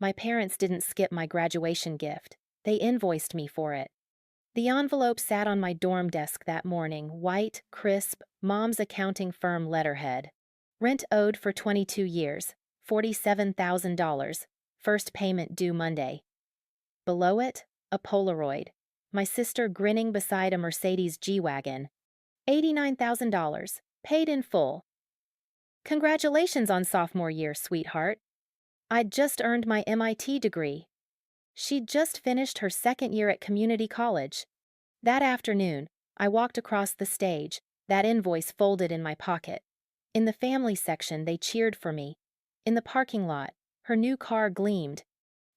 My parents didn't skip my graduation gift. They invoiced me for it. The envelope sat on my dorm desk that morning, white, crisp, Mom's accounting firm letterhead. Rent owed for 22 years, $47,000. First payment due Monday. Below it, a Polaroid. My sister grinning beside a Mercedes G-Wagon. $89,000, paid in full. Congratulations on sophomore year, sweetheart. I'd just earned my MIT degree. She'd just finished her second year at community college. That afternoon, I walked across the stage, that invoice folded in my pocket. In the family section, they cheered for me. In the parking lot, her new car gleamed.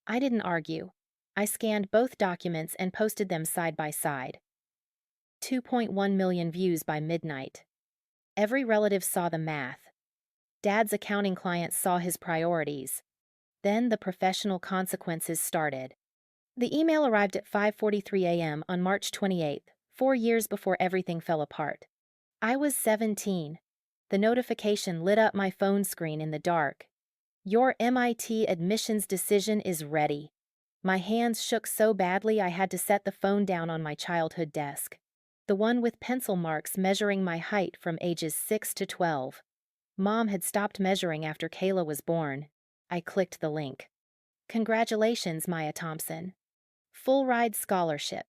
I didn't argue. I scanned both documents and posted them side by side. 2.1 million views by midnight. Every relative saw the math. Dad's accounting clients saw his priorities. Then the professional consequences started. The email arrived at 5:43 a.m. on March 28th, 4 years before everything fell apart. I was 17. The notification lit up my phone screen in the dark. Your MIT admissions decision is ready. My hands shook so badly I had to set the phone down on my childhood desk. The one with pencil marks measuring my height from ages 6 to 12. Mom had stopped measuring after Kayla was born. I clicked the link. Congratulations, Maya Thompson. Full ride scholarship.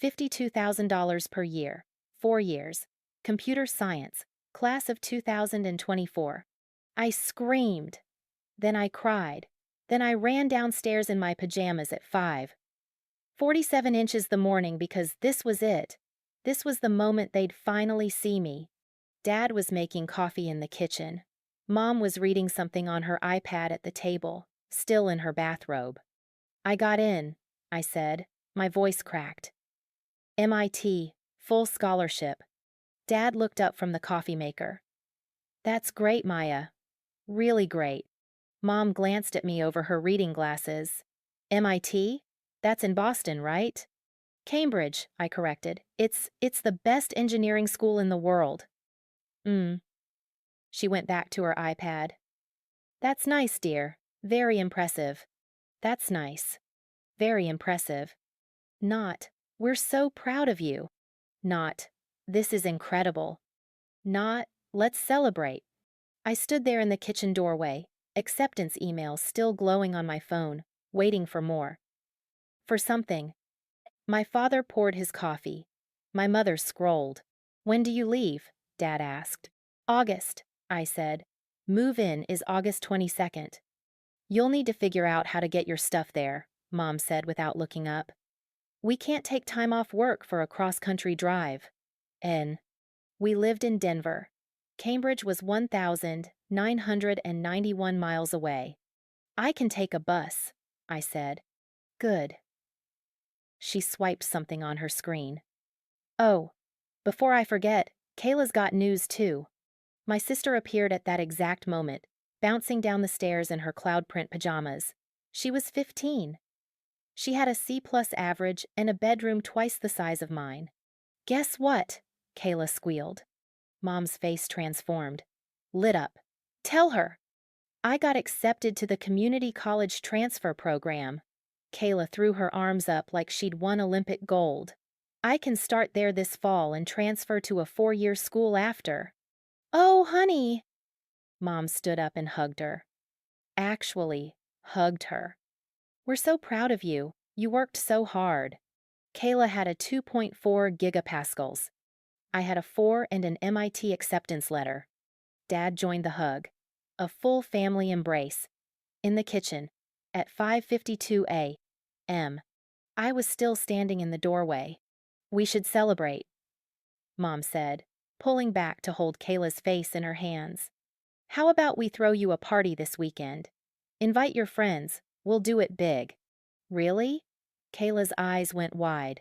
$52,000 per year. 4 years. Computer science. Class of 2024. I screamed. Then I cried. Then I ran downstairs in my pajamas at 5:47 inches the morning because this was it. This was the moment they'd finally see me. Dad was making coffee in the kitchen. Mom was reading something on her iPad at the table, still in her bathrobe. I got in, I said, my voice cracked. MIT, full scholarship. Dad looked up from the coffee maker. That's great, Maya. Really great. Mom glanced at me over her reading glasses. MIT? That's in Boston, right? Cambridge, I corrected. It's the best engineering school in the world. She went back to her iPad. That's nice, dear. Very impressive. That's nice. Very impressive. Not, we're so proud of you. Not, this is incredible. Not, let's celebrate. I stood there in the kitchen doorway, acceptance emails still glowing on my phone, waiting for more. For something. My father poured his coffee. My mother scrolled. When do you leave? Dad asked. August, I said. Move in is August 22nd. You'll need to figure out how to get your stuff there, Mom said without looking up. We can't take time off work for a cross-country drive. We lived in Denver. Cambridge was 1,991 miles away. I can take a bus, I said. Good. She swiped something on her screen. Oh, before I forget, Kayla's got news too. My sister appeared at that exact moment, bouncing down the stairs in her cloud print pajamas. She was 15. She had a C+ average and a bedroom twice the size of mine. Guess what? Kayla squealed. Mom's face transformed. Lit up. Tell her. I got accepted to the community college transfer program. Kayla threw her arms up like she'd won Olympic gold. I can start there this fall and transfer to a 4-year school after. Oh, honey. Mom stood up and hugged her. Actually, hugged her. We're so proud of you. You worked so hard. Kayla had a 2.4 gigapascals. I had a 4 and an MIT acceptance letter. Dad joined the hug. A full family embrace. In the kitchen, at 5:52 a.m. I was still standing in the doorway. We should celebrate, Mom said, pulling back to hold Kayla's face in her hands. How about we throw you a party this weekend? Invite your friends. We'll do it big. Really? Kayla's eyes went wide.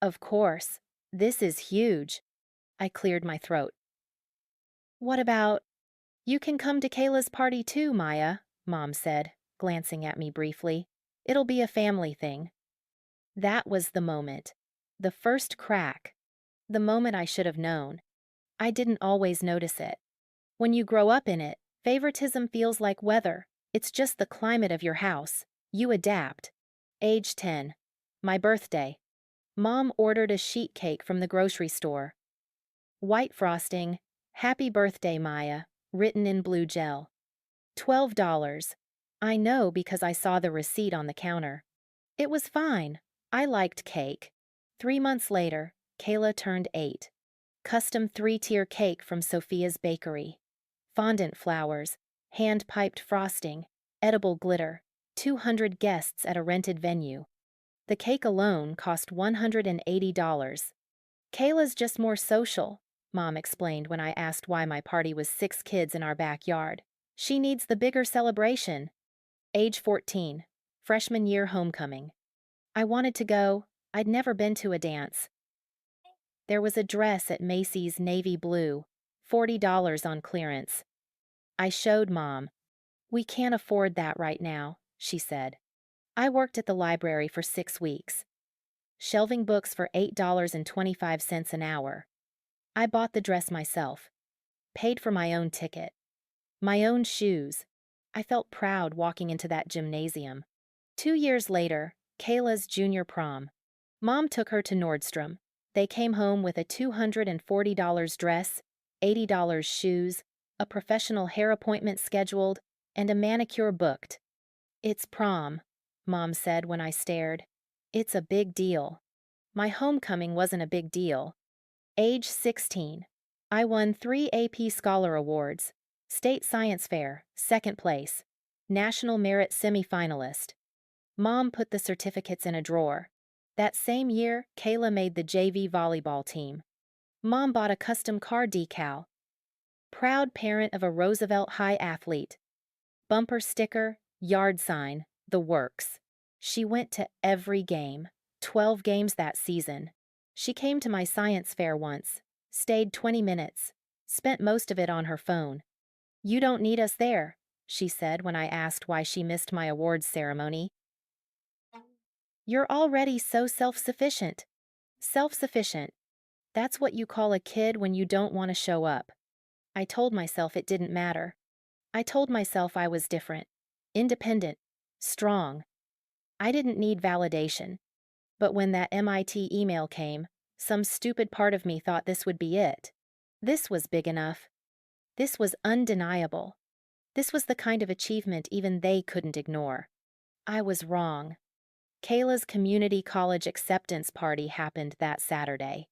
Of course. This is huge. I cleared my throat. What about... You can come to Kayla's party too, Maya, Mom said, glancing at me briefly. It'll be a family thing. That was the moment. The first crack. The moment I should have known. I didn't always notice it. When you grow up in it, favoritism feels like weather. It's just the climate of your house. You adapt. Age 10. My birthday. Mom ordered a sheet cake from the grocery store. White frosting. Happy birthday, Maya. Written in blue gel. $12. I know because I saw the receipt on the counter. It was fine. I liked cake. 3 months later, Kayla turned 8. Custom 3-tier cake from Sophia's bakery. Fondant flowers, hand-piped frosting, edible glitter, 200 guests at a rented venue. The cake alone cost $180. Kayla's just more social, Mom explained when I asked why my party was 6 kids in our backyard. She needs the bigger celebration. Age 14. Freshman year homecoming. I wanted to go. I'd never been to a dance. There was a dress at Macy's navy blue, $40 on clearance. I showed Mom. We can't afford that right now, she said. I worked at the library for 6 weeks. Shelving books for $8.25 an hour. I bought the dress myself. Paid for my own ticket. My own shoes. I felt proud walking into that gymnasium. 2 years later, Kayla's junior prom. Mom took her to Nordstrom. They came home with a $240 dress, $80 shoes, a professional hair appointment scheduled, and a manicure booked. It's prom, Mom said when I stared. It's a big deal. My homecoming wasn't a big deal. Age 16. I won 3 AP Scholar Awards. State Science Fair, 2nd place. National Merit semifinalist. Mom put the certificates in a drawer. That same year, Kayla made the JV volleyball team. Mom bought a custom car decal. Proud parent of a Roosevelt High athlete. Bumper sticker, yard sign, the works. She went to every game, 12 games that season. She came to my science fair once, stayed 20 minutes, spent most of it on her phone. You don't need us there, she said when I asked why she missed my awards ceremony. You're already so self-sufficient. Self-sufficient. That's what you call a kid when you don't want to show up. I told myself it didn't matter. I told myself I was different, independent, strong. I didn't need validation. But when that MIT email came, some stupid part of me thought this would be it. This was big enough. This was undeniable. This was the kind of achievement even they couldn't ignore. I was wrong. Kayla's community college acceptance party happened that Saturday.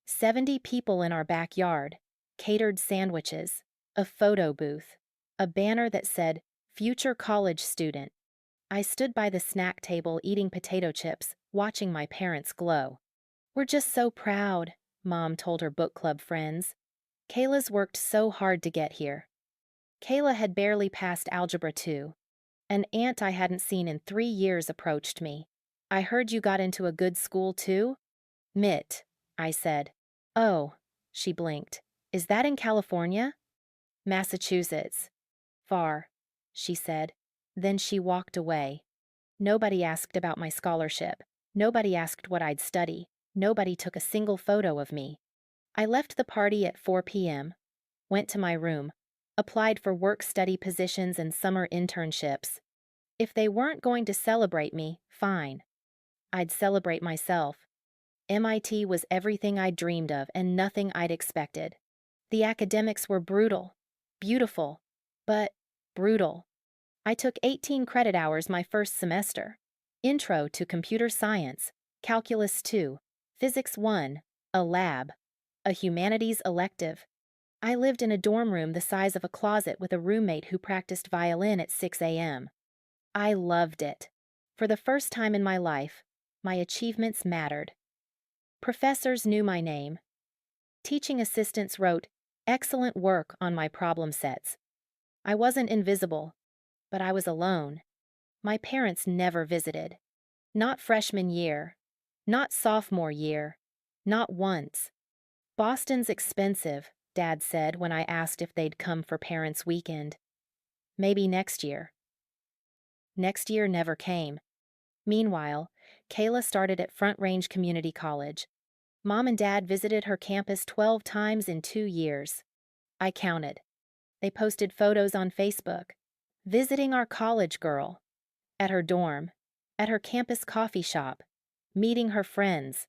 70 people in our backyard, catered sandwiches, a photo booth, a banner that said, "Future college student." I stood by the snack table eating potato chips, watching my parents glow. We're just so proud, Mom told her book club friends. Kayla's worked so hard to get here. Kayla had barely passed Algebra 2. An aunt I hadn't seen in 3 years approached me. I heard you got into a good school too? Mitt, I said. Oh, she blinked. Is that in California? Massachusetts. Far, she said. Then she walked away. Nobody asked about my scholarship. Nobody asked what I'd study. Nobody took a single photo of me. I left the party at 4 p.m., went to my room, applied for work-study positions and summer internships. If they weren't going to celebrate me, fine. I'd celebrate myself. MIT was everything I'd dreamed of and nothing I'd expected. The academics were brutal, beautiful, but brutal. I took 18 credit hours my first semester. Intro to Computer Science, Calculus 2, Physics 1, a lab, a humanities elective. I lived in a dorm room the size of a closet with a roommate who practiced violin at 6 a.m. I loved it. For the first time in my life, my achievements mattered. Professors knew my name. Teaching assistants wrote, "Excellent work" on my problem sets. I wasn't invisible, but I was alone. My parents never visited. Not freshman year. Not sophomore year. Not once. Boston's expensive, Dad said when I asked if they'd come for Parents' Weekend. Maybe next year. Next year never came. Meanwhile, Kayla started at Front Range Community College. Mom and Dad visited her campus 12 times in 2 years. I counted. They posted photos on Facebook. Visiting our college girl. At her dorm, at her campus coffee shop, meeting her friends.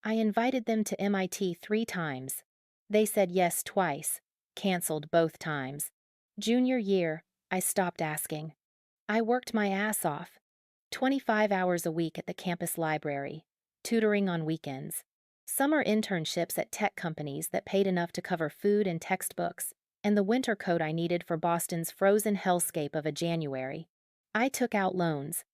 I invited them to MIT 3 times. They said yes twice, canceled both times. Junior year, I stopped asking. I worked my ass off, 25 hours a week at the campus library, tutoring on weekends, summer internships at tech companies that paid enough to cover food and textbooks, and the winter coat I needed for Boston's frozen hellscape of a January. I took out loans.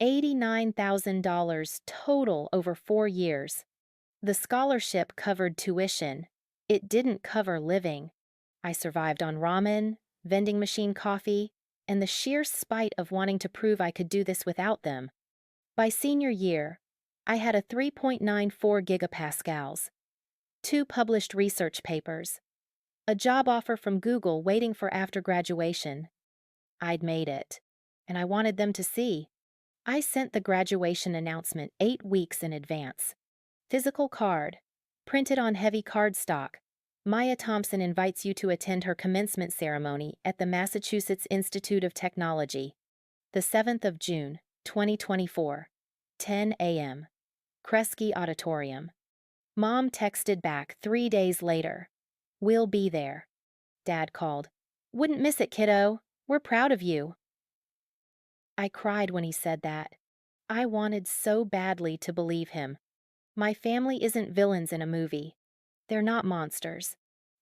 $89,000 total over 4 years. The scholarship covered tuition. It didn't cover living. I survived on ramen, vending machine coffee, and the sheer spite of wanting to prove I could do this without them. By senior year, I had a 3.94 gigapascals, 2 published research papers, a job offer from Google waiting for after graduation. I'd made it, and I wanted them to see. I sent the graduation announcement 8 weeks in advance. Physical card, printed on heavy cardstock. Maya Thompson invites you to attend her commencement ceremony at the Massachusetts Institute of Technology. The 7th of June, 2024, 10 a.m. Kresge Auditorium. Mom texted back 3 days later. We'll be there. Dad called. Wouldn't miss it, kiddo. We're proud of you. I cried when he said that. I wanted so badly to believe him. My family isn't villains in a movie. They're not monsters.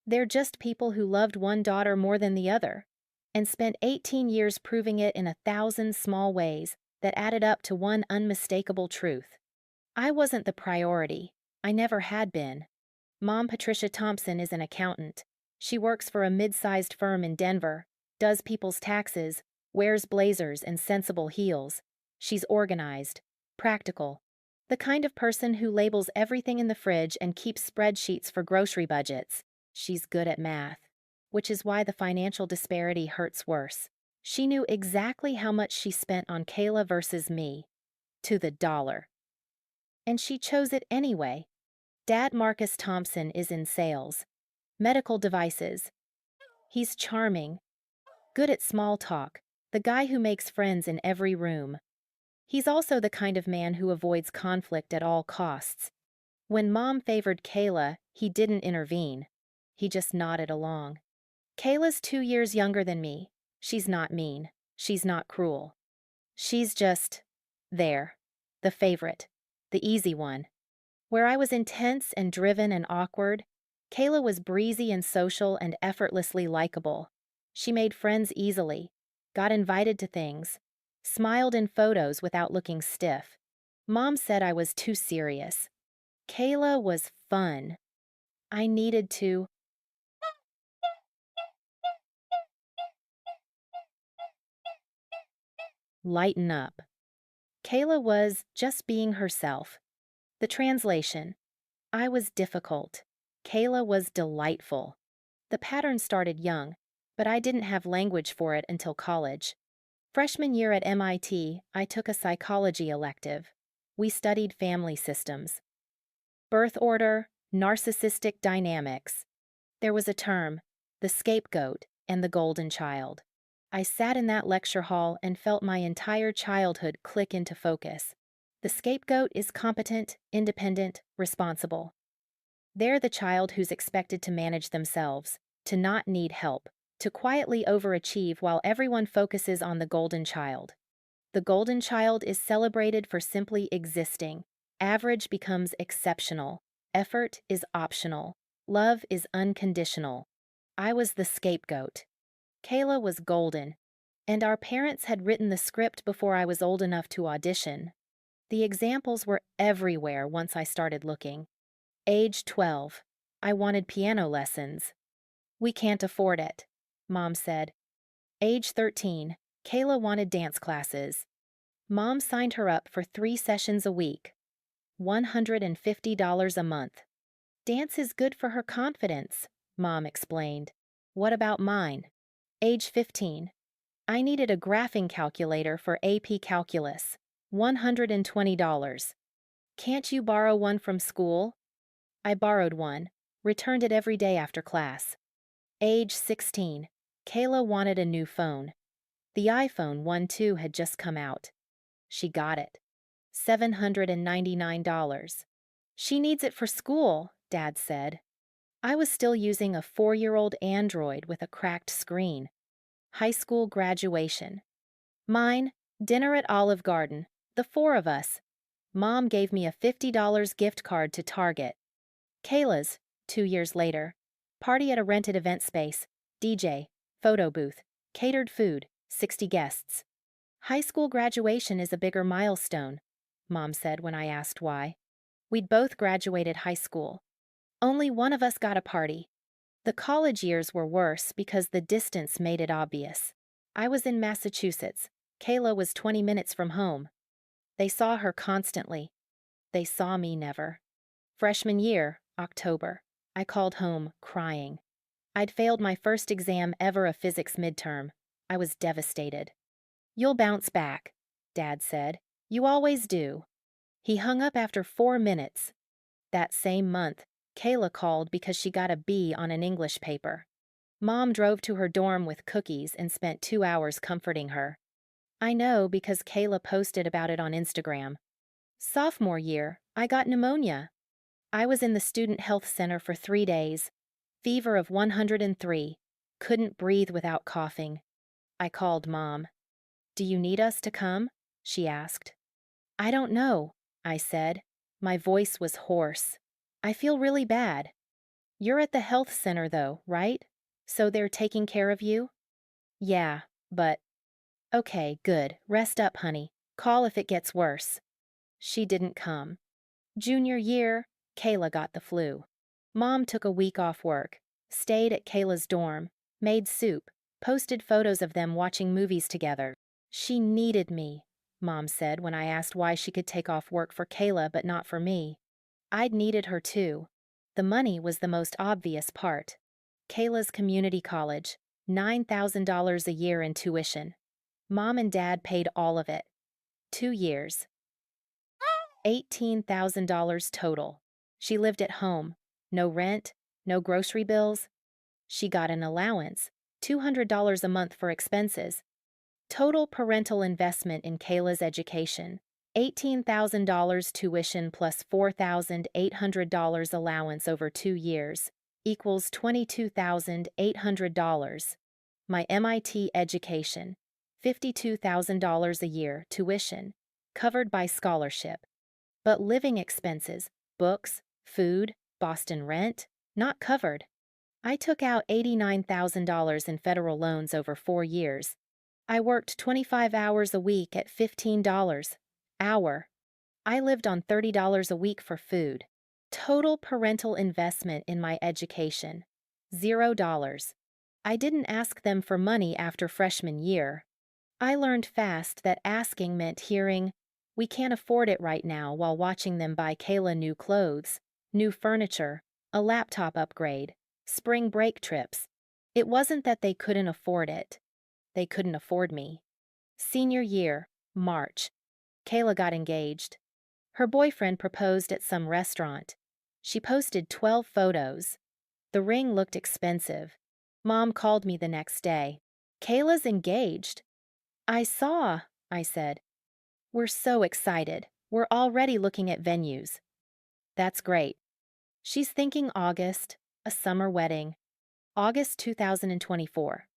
They're just people who loved one daughter more than the other, and spent 18 years proving it in 1,000 small ways that added up to one unmistakable truth. I wasn't the priority. I never had been. Mom Patricia Thompson is an accountant. She works for a mid-sized firm in Denver, does people's taxes, wears blazers and sensible heels. She's organized, practical, the kind of person who labels everything in the fridge and keeps spreadsheets for grocery budgets. She's good at math, which is why the financial disparity hurts worse. She knew exactly how much she spent on Kayla versus me, to the dollar. And she chose it anyway. Dad Marcus Thompson is in sales, medical devices. He's charming, good at small talk, the guy who makes friends in every room. He's also the kind of man who avoids conflict at all costs. When Mom favored Kayla, he didn't intervene. He just nodded along. Kayla's 2 years younger than me. She's not mean. She's not cruel. She's just there. The favorite. The easy one. Where I was intense and driven and awkward, Kayla was breezy and social and effortlessly likable. She made friends easily, got invited to things, smiled in photos without looking stiff. Mom said I was too serious. Kayla was fun. I needed to lighten up. Kayla was just being herself. The translation. I was difficult. Kayla was delightful. The pattern started young, but I didn't have language for it until college. Freshman year at MIT, I took a psychology elective. We studied family systems. Birth order, narcissistic dynamics. There was a term, the scapegoat and the golden child. I sat in that lecture hall and felt my entire childhood click into focus. The scapegoat is competent, independent, responsible. They're the child who's expected to manage themselves, to not need help, to quietly overachieve while everyone focuses on the golden child. The golden child is celebrated for simply existing. Average becomes exceptional. Effort is optional. Love is unconditional. I was the scapegoat. Kayla was golden, and our parents had written the script before I was old enough to audition. The examples were everywhere once I started looking. Age 12. I wanted piano lessons. We can't afford it, Mom said. Age 13. Kayla wanted dance classes. Mom signed her up for 3 sessions a week. $150 a month. Dance is good for her confidence, Mom explained. What about mine? Age 15. I needed a graphing calculator for AP Calculus. $120. Can't you borrow one from school? I borrowed one, returned it every day after class. Age 16. Kayla wanted a new phone. The iPhone 1 had just come out. She got it. $799. She needs it for school, Dad said. I was still using a 4-year-old Android with a cracked screen. High school graduation. Mine, dinner at Olive Garden, the 4 of us. Mom gave me a $50 gift card to Target. Kayla's, 2 years later. Party at a rented event space, DJ, photo booth, catered food, 60 guests. High school graduation is a bigger milestone, Mom said when I asked why. We'd both graduated high school. Only one of us got a party. The college years were worse because the distance made it obvious. I was in Massachusetts. Kayla was 20 minutes from home. They saw her constantly. They saw me never. Freshman year, October. I called home, crying. I'd failed my first exam ever, a physics midterm. I was devastated. You'll bounce back, Dad said. You always do. He hung up after 4 minutes. That same month, Kayla called because she got a B on an English paper. Mom drove to her dorm with cookies and spent 2 hours comforting her. I know because Kayla posted about it on Instagram. Sophomore year, I got pneumonia. I was in the student health center for 3 days. Fever of 103. Couldn't breathe without coughing. I called Mom. Do you need us to come? She asked. I don't know, I said. My voice was hoarse. I feel really bad. You're at the health center though, right? So they're taking care of you? Yeah, but... Okay, good. Rest up, honey. Call if it gets worse. She didn't come. Junior year, Kayla got the flu. Mom took a week off work, stayed at Kayla's dorm, made soup, posted photos of them watching movies together. She needed me, Mom said when I asked why she could take off work for Kayla but not for me. I'd needed her too. The money was the most obvious part. Kayla's community college, $9,000 a year in tuition. Mom and Dad paid all of it. 2 years. $18,000 total. She lived at home. No rent, no grocery bills. She got an allowance, $200 a month for expenses. Total parental investment in Kayla's education, $18,000 tuition plus $4,800 allowance over 2 years, equals $22,800. My MIT education, $52,000 a year tuition, covered by scholarship. But living expenses, books, food, Boston rent, not covered. I took out $89,000 in federal loans over 4 years. I worked 25 hours a week at $15 hour. I lived on $30 a week for food. Total parental investment in my education, $0. I didn't ask them for money after freshman year. I learned fast that asking meant hearing, "We can't afford it right now," while watching them buy Kayla new clothes, new furniture, a laptop upgrade, spring break trips. It wasn't that they couldn't afford it. They couldn't afford me. Senior year, March. Kayla got engaged. Her boyfriend proposed at some restaurant. She posted 12 photos. The ring looked expensive. Mom called me the next day. "Kayla's engaged." "I saw," I said. "We're so excited. We're already looking at venues." "That's great." She's thinking August, a summer wedding. August 2024.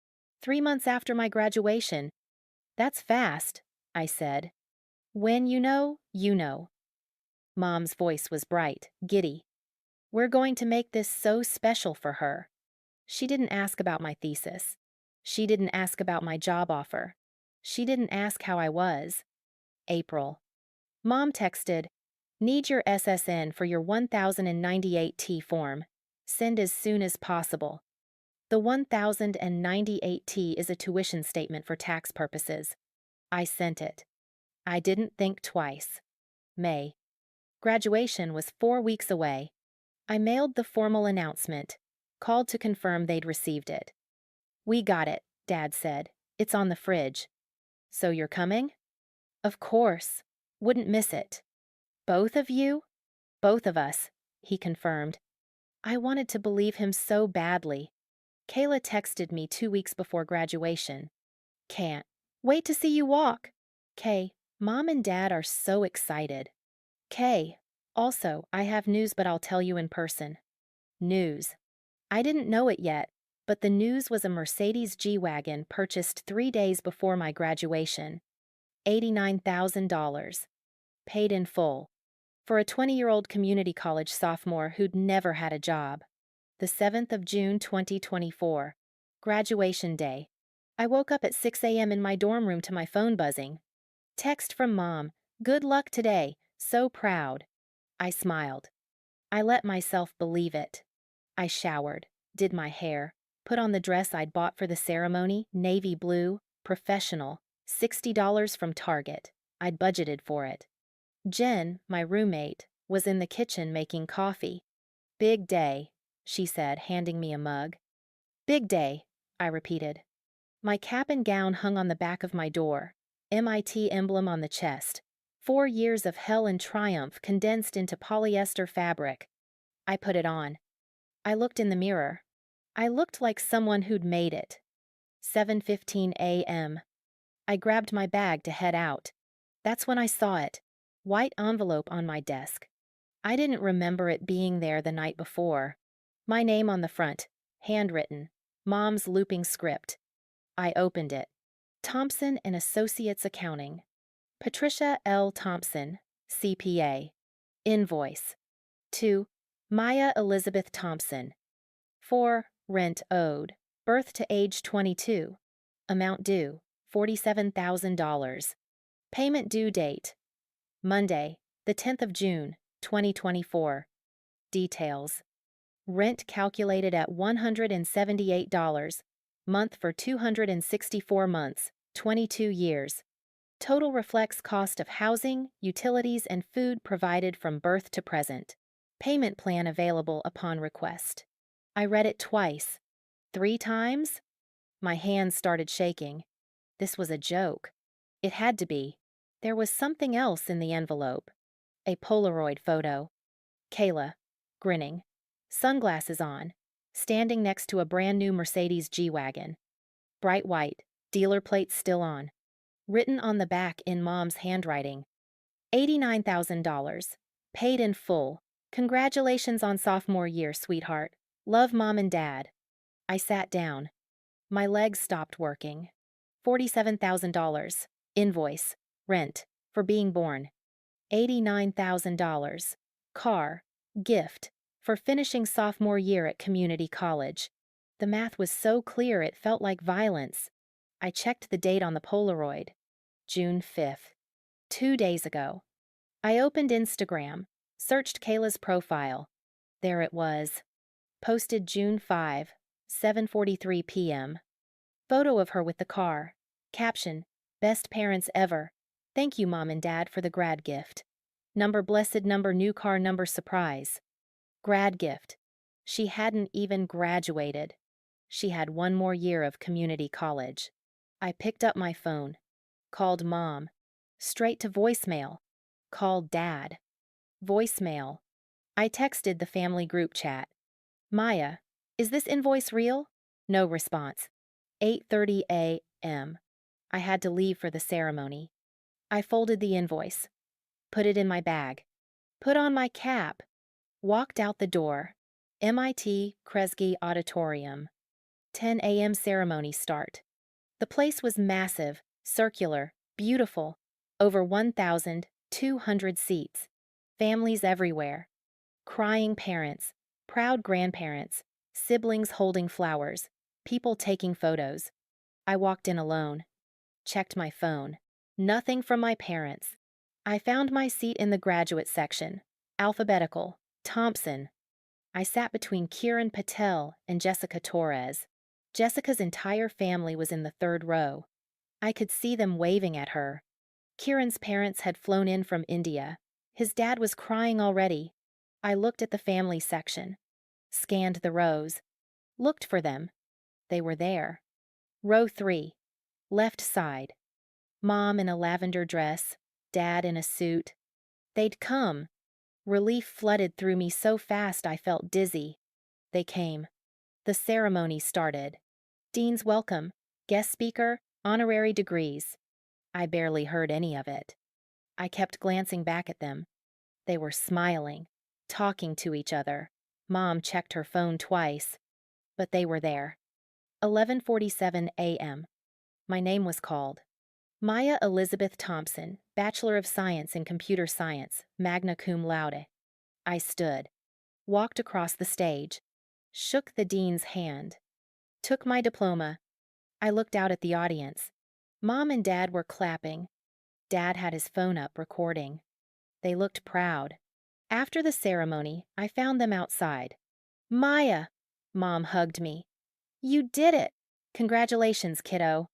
3 months after my graduation. "That's fast," I said. "When you know, you know." Mom's voice was bright, giddy. "We're going to make this so special for her." She didn't ask about my thesis. She didn't ask about my job offer. She didn't ask how I was. April. Mom texted, "Need your SSN for your 1098T form. Send as soon as possible." The 1098T is a tuition statement for tax purposes. I sent it. I didn't think twice. May. Graduation was 4 weeks away. I mailed the formal announcement, called to confirm they'd received it. "We got it," Dad said. "It's on the fridge." "So you're coming?" "Of course. Wouldn't miss it." "Both of you?" "Both of us," he confirmed. I wanted to believe him so badly. Kayla texted me 2 weeks before graduation. "Can't. Wait to see you walk. K. Mom and Dad are so excited. K. Also, I have news, but I'll tell you in person. News. I didn't know it yet, but the news was a Mercedes G-Wagon purchased 3 days before my graduation. $89,000. Paid in full. For a 20-year-old community college sophomore who'd never had a job. The 7th of June 2024. Graduation day. I woke up at 6 a.m. in my dorm room to my phone buzzing. Text from Mom. Good luck today. So proud. I smiled. I let myself believe it. I showered, did my hair, put on the dress I'd bought for the ceremony, navy blue, professional, $60 from Target. I'd budgeted for it. Jen, my roommate, was in the kitchen making coffee. Big day, she said, handing me a mug. Big day, I repeated. My cap and gown hung on the back of my door, MIT emblem on the chest. 4 years of hell and triumph condensed into polyester fabric. I put it on. I looked in the mirror. I looked like someone who'd made it. 7:15 a.m. I grabbed my bag to head out. That's when I saw it. White envelope on my desk. I didn't remember it being there the night before. My name on the front, handwritten, Mom's looping script. I opened it. Thompson and Associates Accounting. Patricia L. Thompson, CPA. Invoice. 2. Maya Elizabeth Thompson. 4. Rent owed. Birth to age 22. Amount due, $47,000. Payment due date. Monday, the 10th of June, 2024. Details. Rent calculated at $178. Month for 264 months, 22 years. Total reflects cost of housing, utilities, and food provided from birth to present. Payment plan available upon request. I read it twice. 3 times? My hands started shaking. This was a joke. It had to be. There was something else in the envelope. A Polaroid photo. Kayla, grinning, sunglasses on, standing next to a brand new Mercedes G-Wagon. Bright white, dealer plates still on. Written on the back in Mom's handwriting. $89,000. Paid in full. Congratulations on sophomore year, sweetheart. Love Mom and Dad. I sat down. My legs stopped working. $47,000. Invoice. Rent. For being born. $89,000. Car. Gift. For finishing sophomore year at community college. The math was so clear it felt like violence. I checked the date on the Polaroid. June 5th. 2 days ago. I opened Instagram, searched Kayla's profile. There it was. Posted June 5, 7:43 p.m. Photo of her with the car. Caption, best parents ever. Thank you, Mom and Dad, for the grad gift. Number blessed number new car number surprise. Grad gift. She hadn't even graduated. She had 1 more year of community college. I picked up my phone. Called Mom. Straight to voicemail. Called Dad. Voicemail. I texted the family group chat. Maya, is this invoice real? No response. 8:30 a.m. I had to leave for the ceremony. I folded the invoice. Put it in my bag. Put on my cap. Walked out the door. MIT Kresge Auditorium. 10 a.m. ceremony start. The place was massive, circular, beautiful. Over 1,200 seats. Families everywhere. Crying parents. Proud grandparents. Siblings holding flowers. People taking photos. I walked in alone. Checked my phone. Nothing from my parents. I found my seat in the graduate section. Alphabetical. Thompson. I sat between Kiran Patel and Jessica Torres. Jessica's entire family was in the 3rd row. I could see them waving at her. Kiran's parents had flown in from India. His dad was crying already. I looked at the family section. Scanned the rows. Looked for them. They were there. Row 3. Left side. Mom in a lavender dress. Dad in a suit. They'd come. Relief flooded through me so fast I felt dizzy. They came. The ceremony started. Dean's welcome. Guest speaker, Honorary degrees. I barely heard any of it. I kept glancing back at them. They were smiling, talking to each other. Mom checked her phone twice, but they were there. 11:47 a.m. My name was called. Maya Elizabeth Thompson, Bachelor of Science in Computer Science, magna cum laude. I stood, walked across the stage, shook the dean's hand, took my diploma. I looked out at the audience. Mom and Dad were clapping. Dad had his phone up recording. They looked proud. After the ceremony, I found them outside. Maya! Mom hugged me. You did it! Congratulations, kiddo.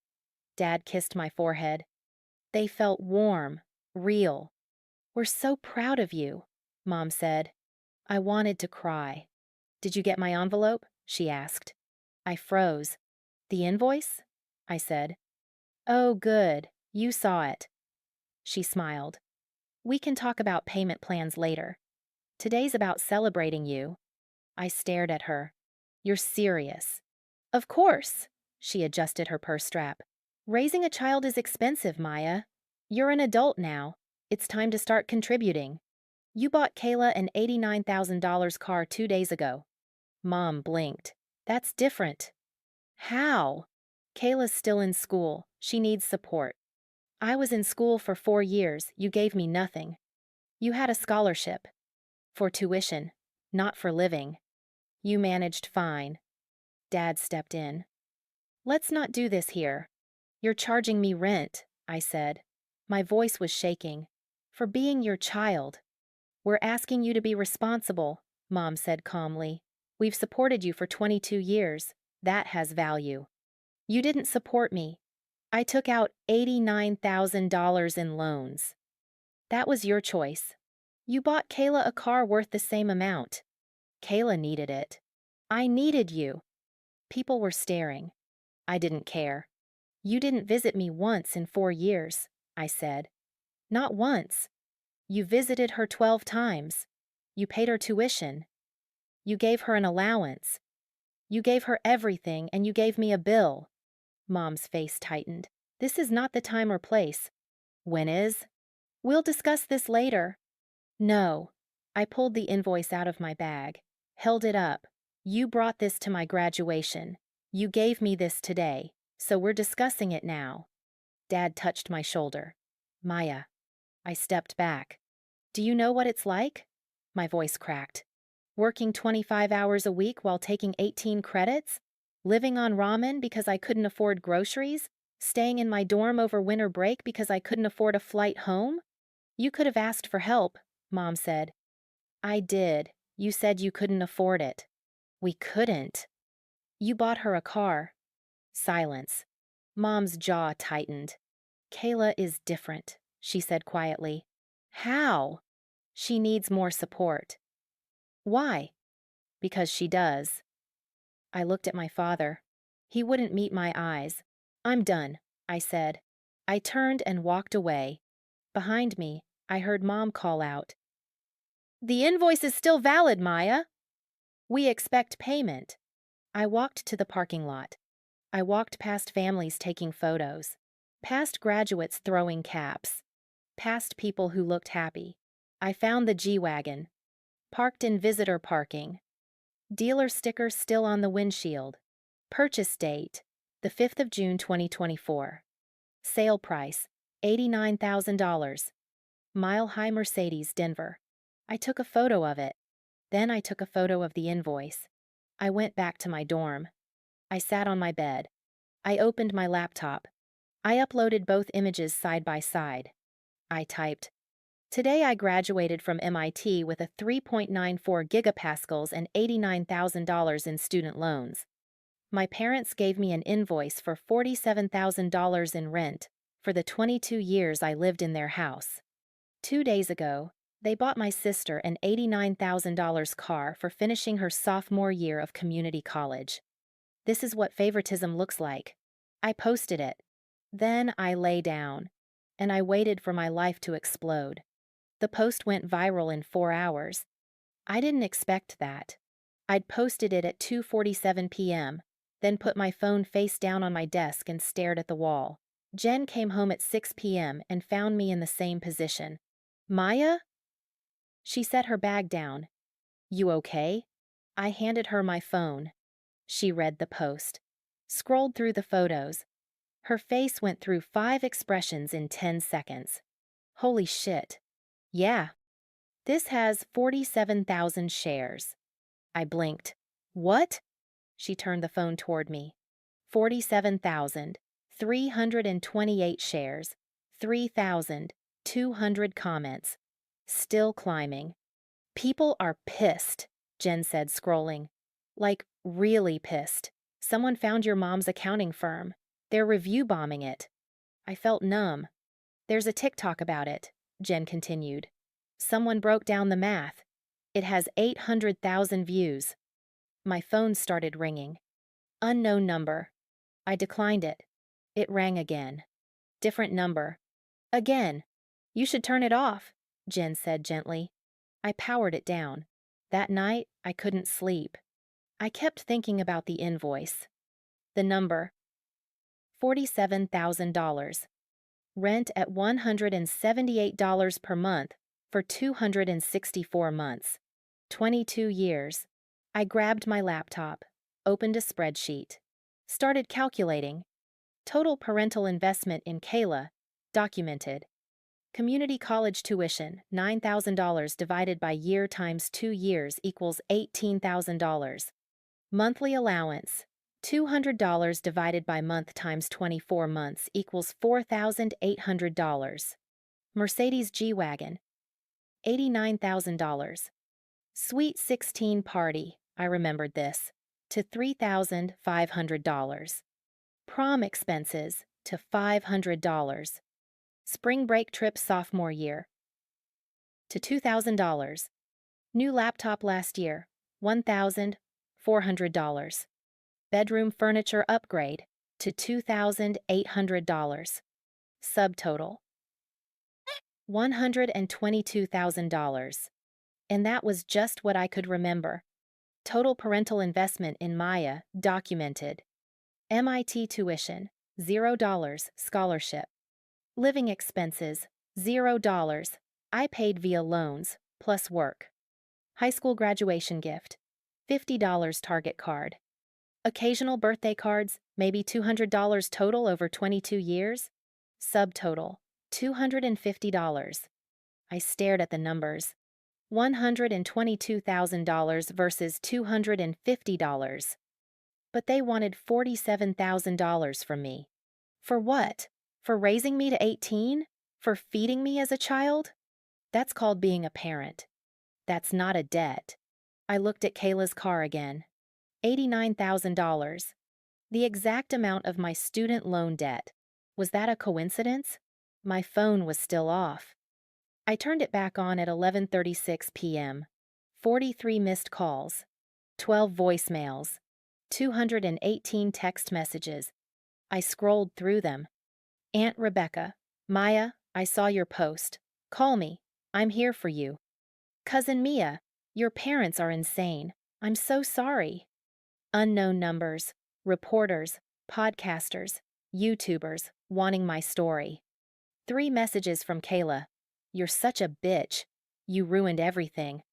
Dad kissed my forehead. They felt warm, real. We're so proud of you, Mom said. I wanted to cry. Did you get my envelope? She asked. I froze. The invoice? I said. Oh, good. You saw it. She smiled. We can talk about payment plans later. Today's about celebrating you. I stared at her. You're serious. Of course. She adjusted her purse strap. Raising a child is expensive, Maya. You're an adult now. It's time to start contributing. You bought Kayla an $89,000 car 2 days ago. Mom blinked. That's different. How? Kayla's still in school. She needs support. I was in school for 4 years. You gave me nothing. You had a scholarship. For tuition, not for living. You managed fine. Dad stepped in. Let's not do this here. You're charging me rent, I said. My voice was shaking. For being your child. We're asking you to be responsible, Mom said calmly. We've supported you for 22 years. That has value. You didn't support me. I took out $89,000 in loans. That was your choice. You bought Kayla a car worth the same amount. Kayla needed it. I needed you. People were staring. I didn't care. You didn't visit me once in 4 years, I said. Not once. You visited her 12 times. You paid her tuition. You gave her an allowance. You gave her everything, and you gave me a bill. Mom's face tightened. This is not the time or place. When is? We'll discuss this later. No. I pulled the invoice out of my bag, held it up. You brought this to my graduation. You gave me this today, so we're discussing it now. Dad touched my shoulder. Maya. I stepped back. Do you know what it's like? My voice cracked. Working 25 hours a week while taking 18 credits? Living on ramen because I couldn't afford groceries? Staying in my dorm over winter break because I couldn't afford a flight home? You could have asked for help, Mom said. I did. You said you couldn't afford it. We couldn't. You bought her a car. Silence. Mom's jaw tightened. Kayla is different, she said quietly. How? She needs more support. Why? Because she does. I looked at my father. He wouldn't meet my eyes. I'm done, I said. I turned and walked away. Behind me, I heard Mom call out. The invoice is still valid, Maya. We expect payment. I walked to the parking lot. I walked past families taking photos, past graduates throwing caps, past people who looked happy. I found the G-Wagon, parked in visitor parking. Dealer sticker still on the windshield. Purchase date, the 5th of June 2024. Sale price, $89,000. Mile High Mercedes, Denver. I took a photo of it. Then I took a photo of the invoice. I went back to my dorm. I sat on my bed. I opened my laptop. I uploaded both images side by side. I typed, Today I graduated from MIT with a 3.94 gigapascals and $89,000 in student loans. My parents gave me an invoice for $47,000 in rent for the 22 years I lived in their house. 2 days ago, they bought my sister an $89,000 car for finishing her sophomore year of community college. This is what favoritism looks like. I posted it. Then I lay down, and I waited for my life to explode. The post went viral in 4 hours. I didn't expect that. I'd posted it at 2:47 p.m., then put my phone face down on my desk and stared at the wall. Jen came home at 6 p.m. and found me in the same position. Maya? She set her bag down. You okay? I handed her my phone. She read the post. Scrolled through the photos. Her face went through 5 expressions in 10 seconds. Holy shit. Yeah. This has 47,000 shares. I blinked. What? She turned the phone toward me. 47,328 shares. 3,200 comments. Still climbing. People are pissed, Jen said, scrolling. Like, really pissed. Someone found your mom's accounting firm. They're review bombing it. I felt numb. There's a TikTok about it, Jen continued. Someone broke down the math. It has 800,000 views. My phone started ringing. Unknown number. I declined it. It rang again. Different number. Again. You should turn it off, Jen said gently. I powered it down. That night, I couldn't sleep. I kept thinking about the invoice. The number. $47,000. Rent at $178 per month for 264 months. 22 years. I grabbed my laptop, opened a spreadsheet, started calculating. Total parental investment in Kayla, documented. Community college tuition, $9,000 divided by year times 2 years equals $18,000. Monthly allowance, $200 divided by month times 24 months equals $4,800. Mercedes G-Wagon, $89,000. Sweet 16 party, I remembered this, to $3,500. Prom expenses, to $500. Spring break trip sophomore year, to $2,000. New laptop last year, $1,400. Bedroom furniture upgrade, to $2,800. Subtotal, $122,000. And that was just what I could remember. Total parental investment in Maya, documented. MIT tuition, $0, scholarship. Living expenses, $0. I paid via loans, plus work. High school graduation gift, $50 Target card. Occasional birthday cards, maybe $200 total over 22 years. Subtotal, $250. I stared at the numbers. $122,000 versus $250. But they wanted $47,000 from me. For what? For raising me to 18? For feeding me as a child? That's called being a parent. That's not a debt. I looked at Kayla's car again. $89,000. The exact amount of my student loan debt. Was that a coincidence? My phone was still off. I turned it back on at 11:36 p.m. 43 missed calls, 12 voicemails, 218 text messages. I scrolled through them. Aunt Rebecca, Maya, I saw your post. Call me. I'm here for you. Cousin Mia, your parents are insane. I'm so sorry. Unknown numbers, reporters, podcasters, YouTubers wanting my story. 3 messages from Kayla. You're such a bitch. You ruined everything.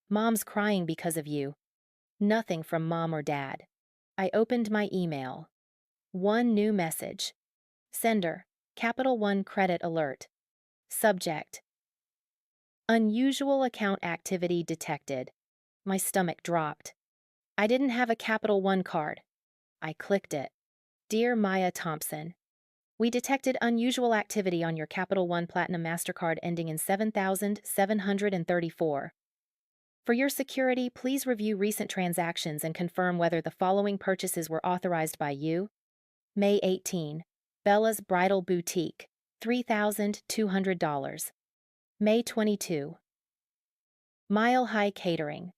Mom's crying because of you. Nothing from mom or dad. I opened my email. 1 new message. Sender, Capital One credit alert. Subject. Unusual account activity detected. My stomach dropped. I didn't have a Capital One card. I clicked it. Dear Maya Thompson, we detected unusual activity on your Capital One Platinum MasterCard ending in 7,734. For your security, please review recent transactions and confirm whether the following purchases were authorized by you. May 18. Bella's Bridal Boutique, $3,200. May 22. Mile High Catering,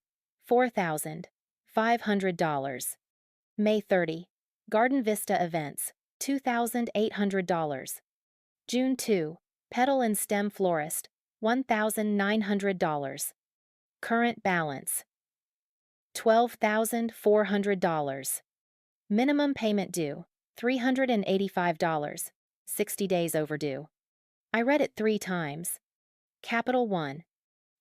$4,500. May 30. Garden Vista Events, $2,800. June 2. Petal and Stem Florist, $1,900. Current balance, $12,400. Minimum payment due, $385, 60 days overdue. I read it 3 times. Capital 1.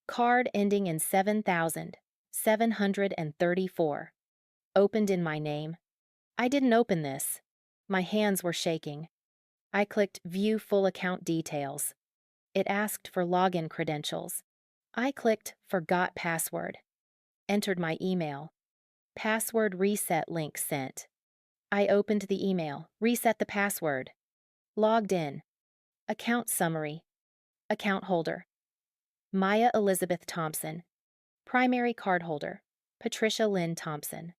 Card ending in 7,734. Opened in my name. I didn't open this. My hands were shaking. I clicked View Full Account Details. It asked for login credentials. I clicked Forgot Password. Entered my email. Password reset link sent. I opened the email, reset the password. Logged in. Account summary. Account holder. Maya Elizabeth Thompson. Primary cardholder. Patricia Lynn Thompson.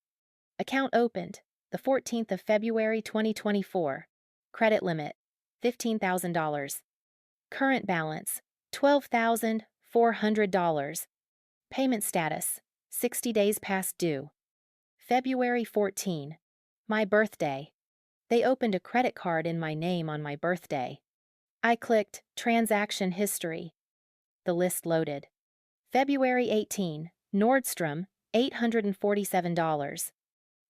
Account opened, the 14th of February 2024. Credit limit, $15,000. Current balance, $12,400. Payment status, 60 days past due. February 14. My birthday. They opened a credit card in my name on my birthday. I clicked Transaction History. The list loaded. February 18. Nordstrom, $847.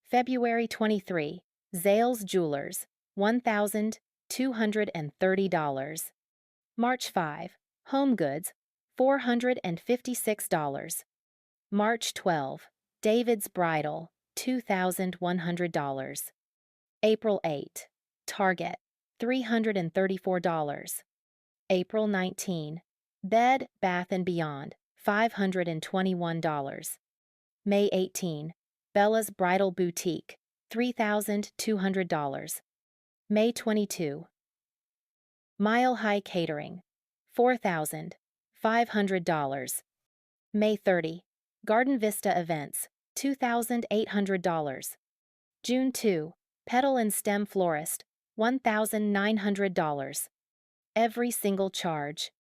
February 23. Zales Jewelers, $1,230. March 5. Home Goods, $456. March 12. David's Bridal, $2,100. April 8. Target, $334. April 19. Bed Bath & Beyond, $521. May 18. Bella's Bridal Boutique, $3,200. May 22. Mile High Catering, $4,500. May 30. Garden Vista Events, $2,800. June 2. Petal and Stem Florist, $1,900. Every single charge.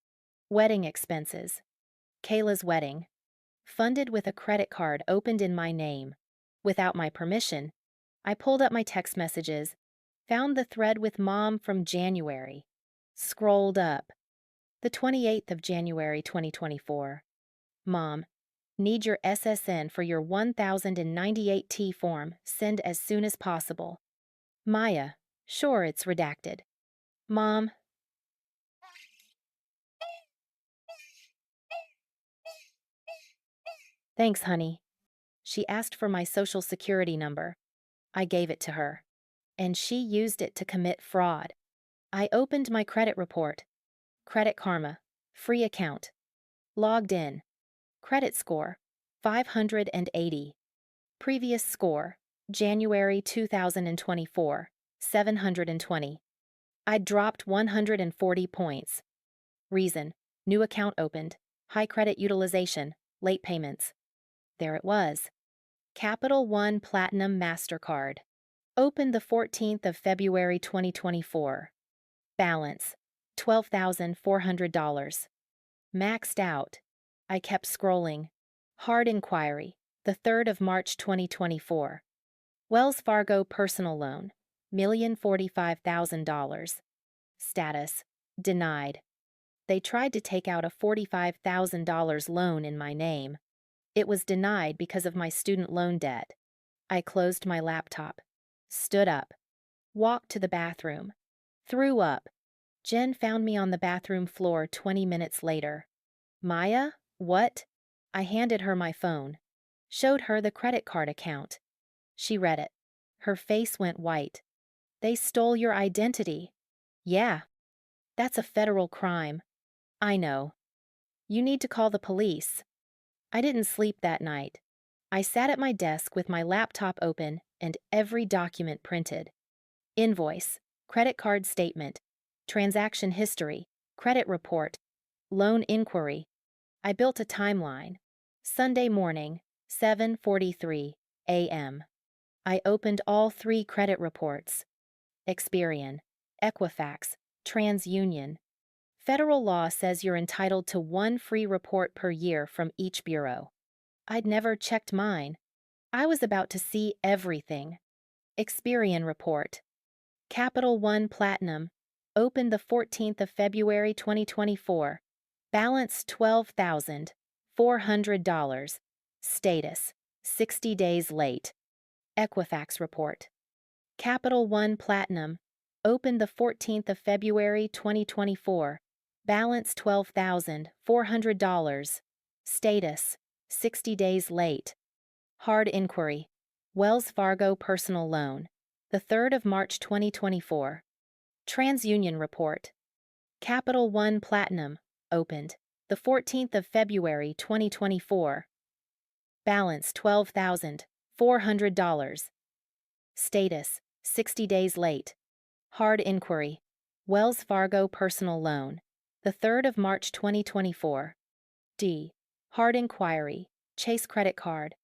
Wedding expenses. Kayla's wedding. Funded with a credit card opened in my name. Without my permission, I pulled up my text messages, found the thread with Mom from January, scrolled up. The 28th of January 2024. Mom, need your SSN for your 1098T form, send as soon as possible. Maya, sure it's redacted. Mom. Thanks, honey. She asked for my social security number. I gave it to her. And she used it to commit fraud. I opened my credit report. Credit Karma. Free account. Logged in. Credit score, 580. Previous score, January 2024, 720. I dropped 140 points. Reason, new account opened, high credit utilization, late payments. There it was. Capital One Platinum MasterCard. Opened the 14th of February 2024. Balance, $12,400. Maxed out. I kept scrolling. Hard inquiry, the 3rd of March 2024. Wells Fargo personal loan, $1,045,000. Status, denied. They tried to take out a $45,000 loan in my name. It was denied because of my student loan debt. I closed my laptop, stood up, walked to the bathroom, threw up. Jen found me on the bathroom floor 20 minutes later. Maya, what? I handed her my phone, showed her the credit card account. She read it. Her face went white. They stole your identity. Yeah, that's a federal crime. I know. You need to call the police. I didn't sleep that night. I sat at my desk with my laptop open and every document printed. Invoice, credit card statement, transaction history, credit report, loan inquiry. I built a timeline. Sunday morning, 7:43 a.m. I opened all 3 credit reports. Experian, Equifax, TransUnion. Federal law says you're entitled to 1 free report per year from each bureau. I'd never checked mine. I was about to see everything. Experian report. Capital One Platinum. Opened the 14th of February 2024. Balance $12,400. Status, 60 days late. Equifax report. Capital One Platinum. Opened the 14th of February 2024. Balance $12,400. Status: 60 days late. Hard inquiry. Wells Fargo personal loan. The 3rd of March 2024. TransUnion report. Capital One Platinum. Opened the 14th of February 2024. Balance $12,400. Status: 60 days late. Hard inquiry. Wells Fargo personal loan. The 3rd of March 2024. Hard inquiry. Chase credit card.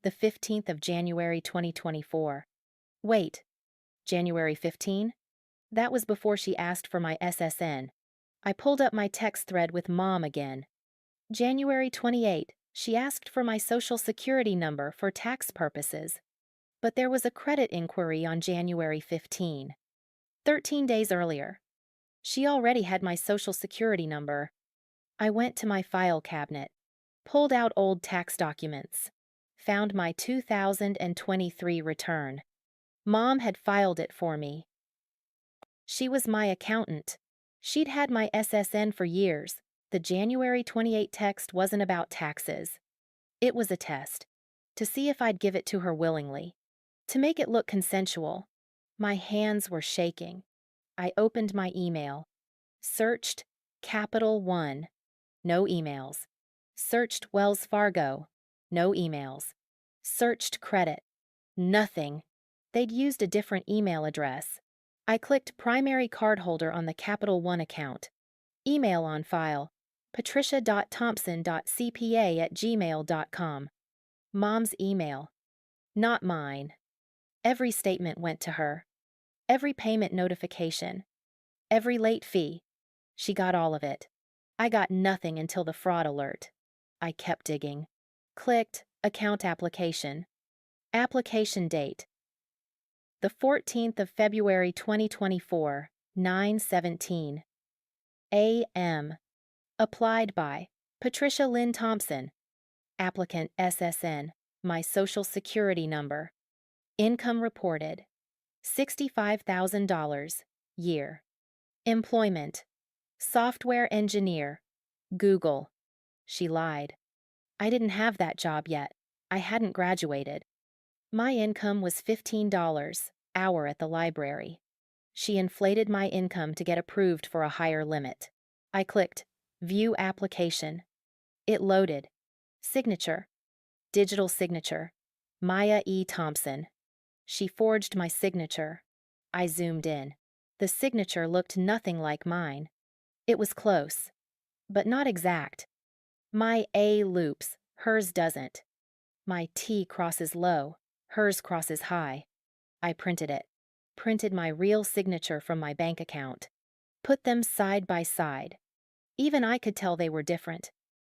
The 15th of January 2024. Wait. January 15? That was before she asked for my SSN. I pulled up my text thread with Mom again. January 28, she asked for my social security number for tax purposes. But there was a credit inquiry on January 15. 13 days earlier. She already had my social security number. I went to my file cabinet, pulled out old tax documents, found my 2023 return. Mom had filed it for me. She was my accountant. She'd had my SSN for years. The January 28 text wasn't about taxes. It was a test, to see if I'd give it to her willingly, to make it look consensual. My hands were shaking. I opened my email, searched Capital One, no emails. Searched Wells Fargo, no emails. Searched credit, nothing. They'd used a different email address. I clicked primary cardholder on the Capital One account. Email on file: patricia.thompson.cpa@gmail.com. Mom's email. Not mine. Every statement went to her. Every payment notification. Every late fee. She got all of it. I got nothing until the fraud alert. I kept digging. Clicked account application. Application date: the 14th of February 2024, 9:17 a.m. Applied by Patricia Lynn Thompson. Applicant SSN, my social security number. Income reported: $65,000. Year. Employment: software engineer. Google. She lied. I didn't have that job yet. I hadn't graduated. My income was $15 hour at the library. She inflated my income to get approved for a higher limit. I clicked View Application. It loaded. Signature. Digital signature. Maya E. Thompson. She forged my signature. I zoomed in. The signature looked nothing like mine. It was close, but not exact. My A loops, hers doesn't. My T crosses low, hers crosses high. I printed it. Printed my real signature from my bank account. Put them side by side. Even I could tell they were different.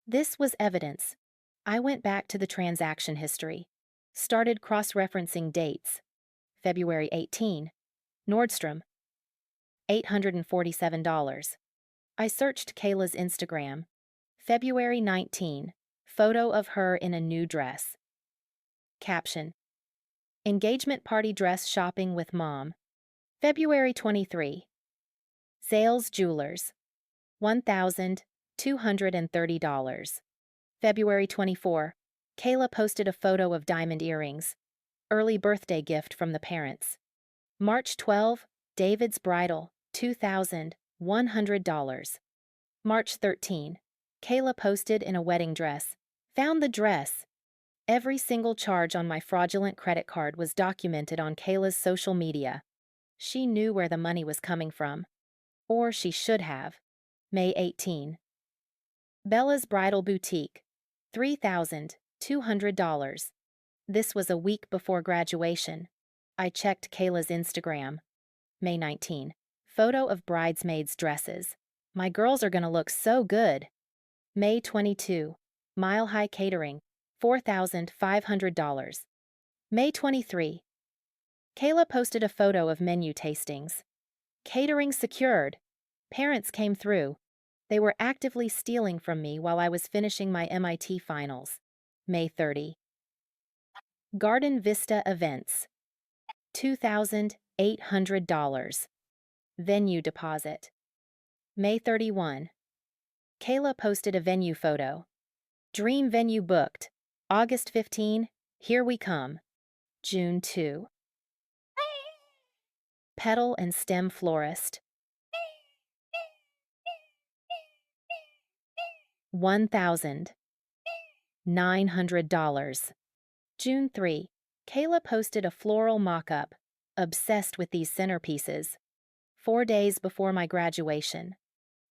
This was evidence. I went back to the transaction history. Started cross-referencing dates. February 18. Nordstrom. $847. I searched Kayla's Instagram. February 19. Photo of her in a new dress. Caption: engagement party dress shopping with Mom. February 23. Zales Jewelers. $1,230. February 24. Kayla posted a photo of diamond earrings. Early birthday gift from the parents. March 12. David's Bridal. $2,100. March 13. Kayla posted in a wedding dress. Found the dress. Every single charge on my fraudulent credit card was documented on Kayla's social media. She knew where the money was coming from. Or she should have. May 18. Bella's Bridal Boutique. $3,200. This was a week before graduation. I checked Kayla's Instagram. May 19. Photo of bridesmaids' dresses. My girls are gonna look so good. May 22. Mile High Catering. $4,500. May 23. Kayla posted a photo of menu tastings. Catering secured. Parents came through. They were actively stealing from me while I was finishing my MIT finals. May 30. Garden Vista Events. $2,800. Venue deposit. May 31. Kayla posted a venue photo. Dream venue booked. August 15, here we come. June 2. Petal and stem florist. $1,900. June 3. Kayla posted a floral mock-up. Obsessed with these centerpieces. 4 days before my graduation.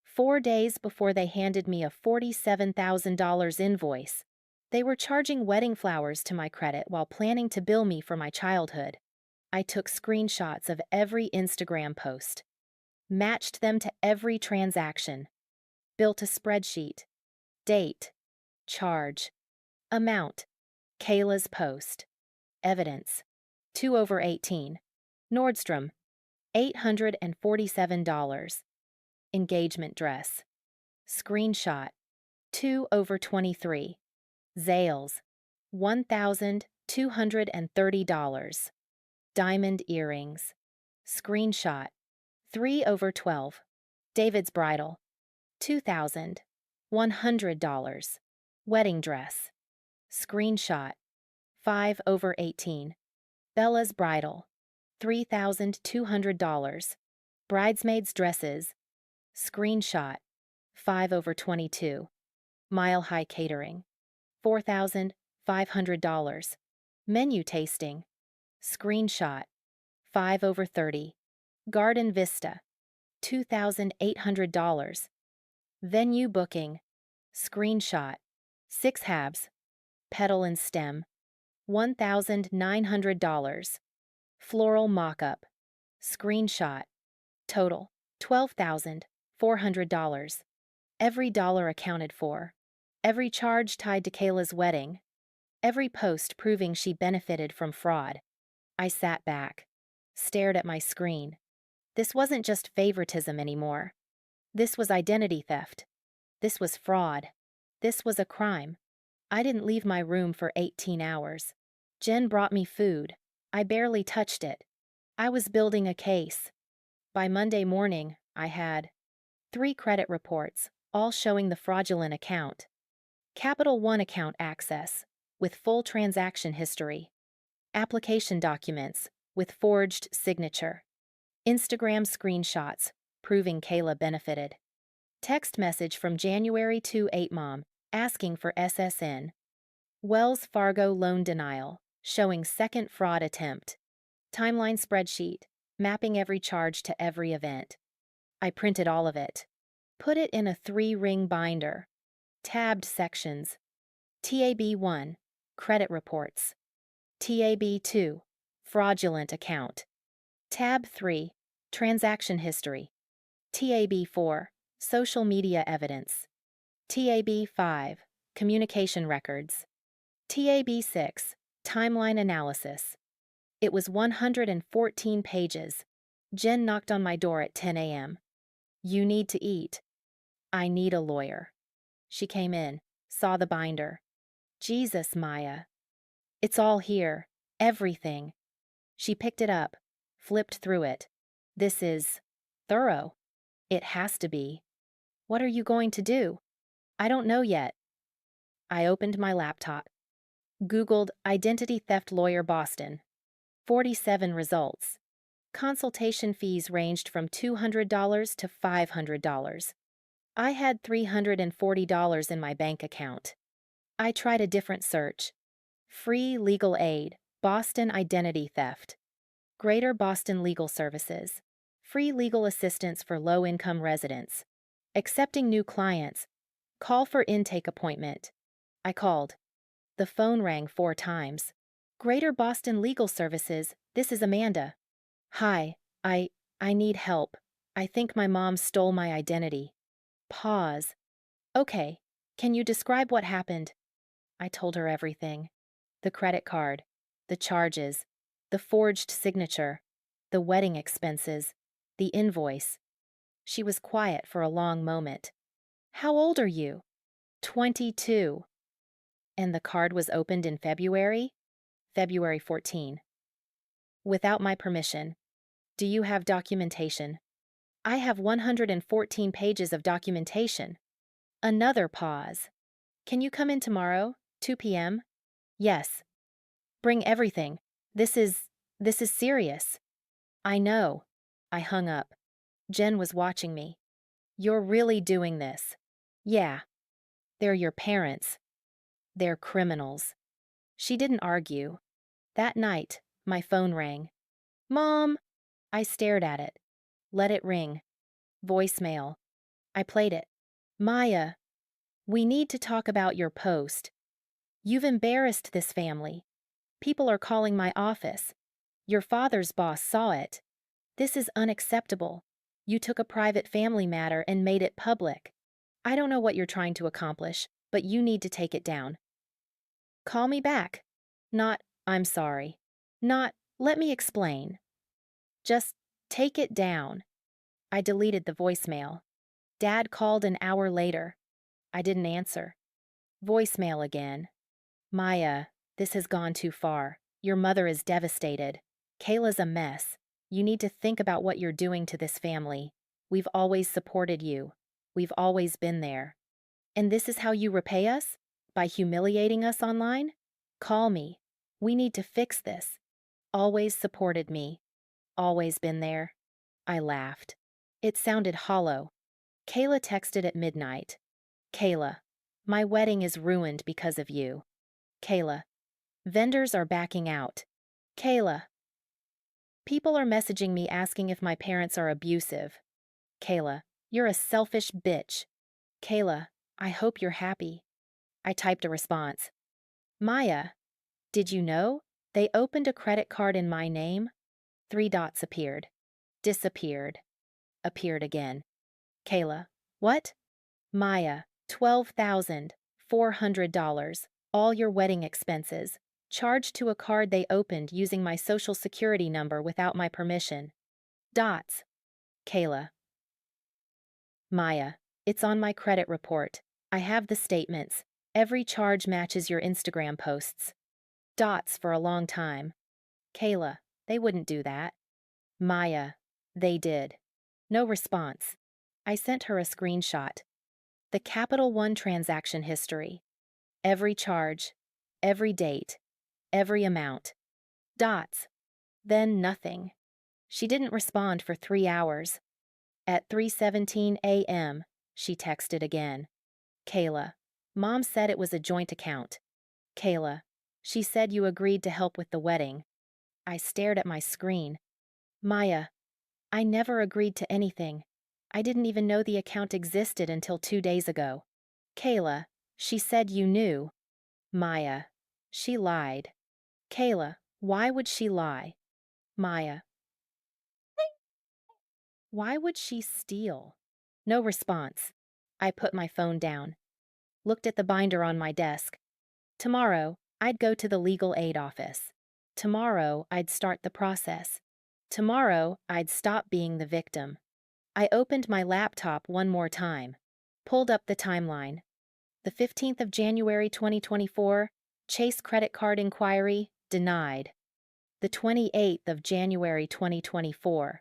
4 days before they handed me a $47,000 invoice. They were charging wedding flowers to my credit while planning to bill me for my childhood. I took screenshots of every Instagram post. Matched them to every transaction. Built a spreadsheet. Date. Charge. Amount. Kayla's post. Evidence. 2/18. Nordstrom. $847. Engagement dress. Screenshot. 2/23. Zales. $1,230. Diamond earrings. Screenshot. 3/12. David's bridal. $2,100. Wedding dress. Screenshot. 5/18. Bella's bridal. $3,200. Bridesmaids' dresses. Screenshot. 5/22. Mile High Catering. $4,500. Menu tasting. Screenshot. 5/30. Garden Vista. $2,800. Venue booking. Screenshot. 6 halves. Petal and stem. $1,900. Floral mock-up. Screenshot. Total. $12,400. Every dollar accounted for. Every charge tied to Kayla's wedding. Every post proving she benefited from fraud. I sat back. Stared at my screen. This wasn't just favoritism anymore. This was identity theft. This was fraud. This was a crime. I didn't leave my room for 18 hours. Jen brought me food. I barely touched it. I was building a case. By Monday morning, I had 3 credit reports, all showing the fraudulent account. Capital One account access, with full transaction history. Application documents, with forged signature. Instagram screenshots, proving Kayla benefited. Text message from January 28 mom, asking for SSN. Wells Fargo loan denial, showing second fraud attempt. Timeline spreadsheet, mapping every charge to every event. I printed all of it. Put it in a 3-ring binder. Tabbed sections. TAB 1, credit reports. TAB 2, fraudulent account. Tab 3, transaction history. TAB 4, social media evidence. TAB 5, communication records. TAB 6, timeline analysis. It was 114 pages. Jen knocked on my door at 10 a.m. You need to eat. I need a lawyer. She came in, saw the binder. Jesus, Maya. It's all here. Everything. She picked it up, flipped through it. This is thorough. It has to be. What are you going to do? I don't know yet. I opened my laptop. Googled identity theft lawyer Boston. 47 results. Consultation fees ranged from $200 to $500. I had $340 in my bank account. I tried a different search. Free legal aid, Boston identity theft. Greater Boston Legal Services. Free legal assistance for low-income residents. Accepting new clients. Call for intake appointment. I called. The phone rang 4 times. Greater Boston Legal Services, this is Amanda. Hi, I need help. I think my mom stole my identity. Pause. Okay, can you describe what happened? I told her everything. The credit card, the charges, the forged signature, the wedding expenses, the invoice. She was quiet for a long moment. How old are you? 22. And the card was opened in February? February 14. Without my permission. Do you have documentation? I have 114 pages of documentation. Another pause. Can you come in tomorrow, 2 p.m.? Yes. Bring everything. This is serious. I know. I hung up. Jen was watching me. You're really doing this. Yeah. They're your parents. They're criminals. She didn't argue. That night, my phone rang. Mom! I stared at it. Let it ring. Voicemail. I played it. Maya, we need to talk about your post. You've embarrassed this family. People are calling my office. Your father's boss saw it. This is unacceptable. You took a private family matter and made it public. I don't know what you're trying to accomplish, but you need to take it down. Call me back. Not, I'm sorry. Not, let me explain. Just take it down. I deleted the voicemail. Dad called an hour later. I didn't answer. Voicemail again. Maya, this has gone too far. Your mother is devastated. Kayla's a mess. You need to think about what you're doing to this family. We've always supported you. We've always been there. And this is how you repay us? By humiliating us online? Call me. We need to fix this. Always supported me. Always been there. I laughed. It sounded hollow. Kayla texted at midnight. Kayla, my wedding is ruined because of you. Kayla, vendors are backing out. Kayla, people are messaging me asking if my parents are abusive. Kayla, you're a selfish bitch. Kayla, I hope you're happy. I typed a response. Maya, did you know? They opened a credit card in my name. 3 dots appeared. Disappeared. Appeared again. Kayla, what? Maya, $12,400. All your wedding expenses. Charged to a card they opened using my social security number without my permission. Dots. Kayla. Maya, it's on my credit report. I have the statements. Every charge matches your Instagram posts. Dots for a long time. Kayla, they wouldn't do that. Maya, they did. No response. I sent her a screenshot. The Capital One transaction history. Every charge, every date, every amount. Dots. Then nothing. She didn't respond for 3 hours. At 3:17 a.m., she texted again. Kayla, Mom said it was a joint account. Kayla, she said you agreed to help with the wedding. I stared at my screen. Maya, I never agreed to anything. I didn't even know the account existed until 2 days ago. Kayla, she said you knew. Maya, she lied. Kayla, why would she lie? Maya, why would she steal? No response. I put my phone down. Looked at the binder on my desk. Tomorrow, I'd go to the legal aid office. Tomorrow, I'd start the process. Tomorrow, I'd stop being the victim. I opened my laptop one more time. Pulled up the timeline. The 15th of January 2024, Chase credit card inquiry, denied. The 28th of January 2024,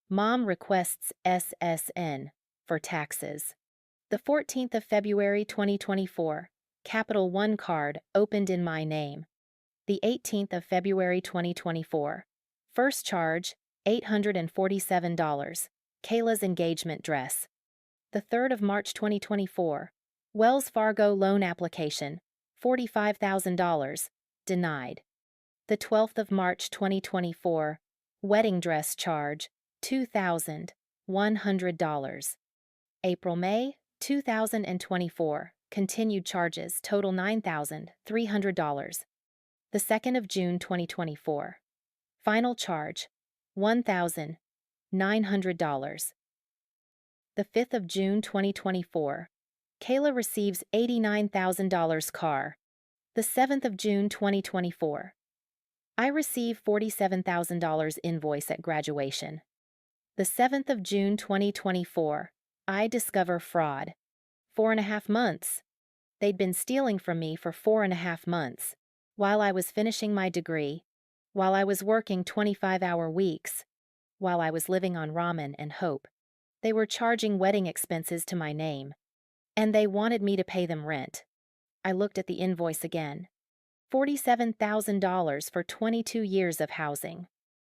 Mom requests SSN for taxes. The 14th of February 2024, Capital One card opened in my name. The 18th of February 2024, first charge, $847, Kayla's engagement dress. The 3rd of March 2024, Wells Fargo loan application, $45,000, denied. The 12th of March 2024, wedding dress charge, $2,100. April-May 2024, continued charges total $9,300. The 2nd of June 2024, final charge, $1,900. The 5th of June 2024, Kayla receives $89,000 car. The 7th of June 2024, I receive $47,000 invoice at graduation. The 7th of June 2024, I discover fraud. 4.5 months. They'd been stealing from me for 4.5 months. While I was finishing my degree, While I was working 25-hour weeks, while I was living on ramen and hope, they were charging wedding expenses to my name, and they wanted me to pay them rent. I looked at the invoice again. $47,000 for 22 years of housing.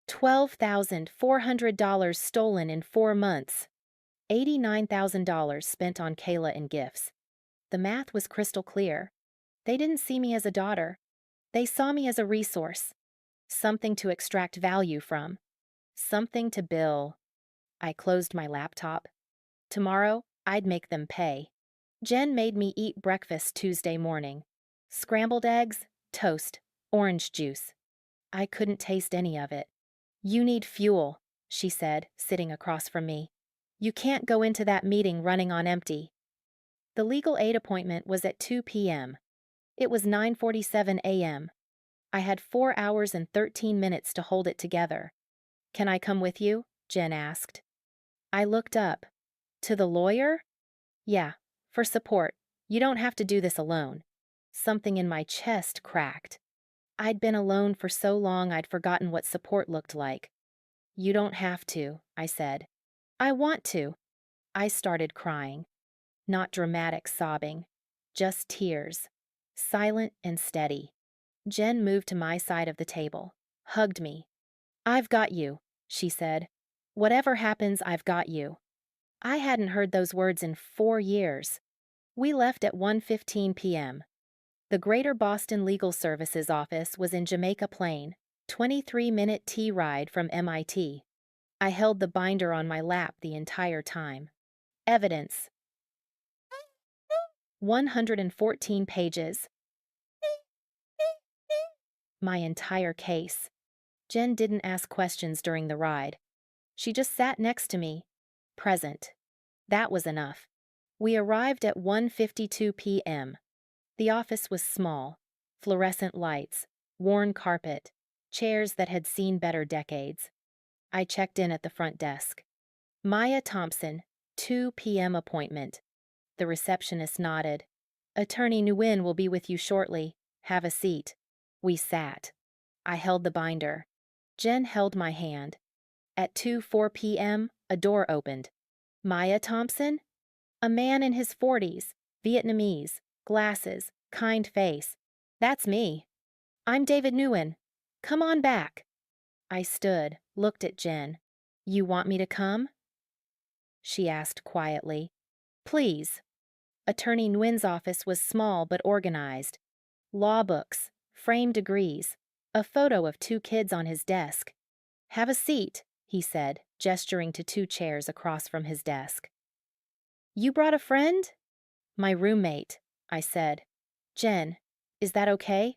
$12,400 stolen in 4 months. $89,000 spent on Kayla in gifts. The math was crystal clear. They didn't see me as a daughter. They saw me as a resource. Something to extract value from. Something to bill. I closed my laptop. Tomorrow, I'd make them pay. Jen made me eat breakfast Tuesday morning. Scrambled eggs, toast, orange juice. I couldn't taste any of it. "You need fuel," she said, sitting across from me. "You can't go into that meeting running on empty." The legal aid appointment was at 2 p.m. It was 9:47 a.m. I had 4 hours and 13 minutes to hold it together. "Can I come with you?" Jen asked. I looked up. "To the lawyer?" "Yeah, for support. You don't have to do this alone." Something in my chest cracked. I'd been alone for so long I'd forgotten what support looked like. "You don't have to," I said. "I want to." I started crying. Not dramatic sobbing. Just tears. Silent and steady. Jen moved to my side of the table. Hugged me. "I've got you," she said. "Whatever happens, I've got you." I hadn't heard those words in 4 years. We left at 1:15 p.m. The Greater Boston Legal Services office was in Jamaica Plain, 23-minute T ride from MIT. I held the binder on my lap the entire time. Evidence. 114 pages. My entire case. Jen didn't ask questions during the ride. She just sat next to me. Present. That was enough. We arrived at 1:52 p.m. The office was small. Fluorescent lights, worn carpet, chairs that had seen better decades. I checked in at the front desk. "Maya Thompson, 2 p.m. appointment." The receptionist nodded. "Attorney Nguyen will be with you shortly. Have a seat." We sat. I held the binder. Jen held my hand. At 2:04 p.m., a door opened. "Maya Thompson?" A man in his 40s, Vietnamese, glasses, kind face. "That's me." "I'm David Nguyen. Come on back." I stood, looked at Jen. "You want me to come?" She asked quietly. "Please." Attorney Nguyen's office was small but organized. Law books, framed degrees, a photo of 2 kids on his desk. "Have a seat," he said, gesturing to 2 chairs across from his desk. "You brought a friend?" "My roommate," I said. "Jen, is that okay?"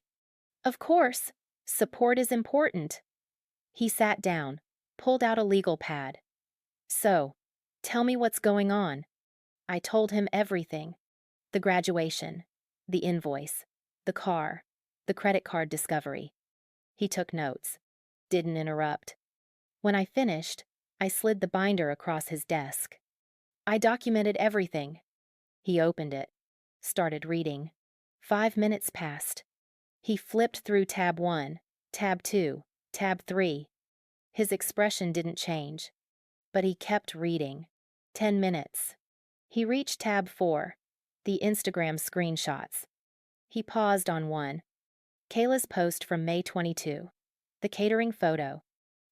"Of course. Support is important." He sat down, pulled out a legal pad. "So, tell me what's going on." I told him everything. The graduation, the invoice, the car, the credit card discovery. He took notes. Didn't interrupt. When I finished, I slid the binder across his desk. I documented everything. He opened it, started reading. 5 minutes passed. He flipped through tab 1, tab 2, tab 3. His expression didn't change, but he kept reading. 10 minutes. He reached tab 4, the Instagram screenshots. He paused on one. Kayla's post from May 22. The catering photo.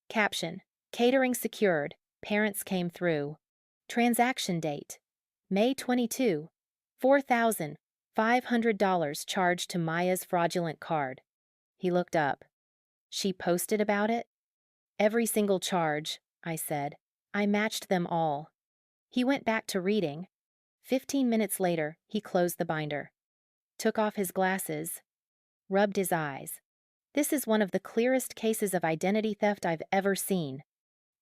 Caption: "Catering secured. Parents came through." Transaction date: May 22. $4,500 charged to Maya's fraudulent card. He looked up. "She posted about it?" "Every single charge," I said. "I matched them all." He went back to reading. 15 minutes later, he closed the binder. Took off his glasses. Rubbed his eyes. This is one of the clearest cases of identity theft I've ever seen.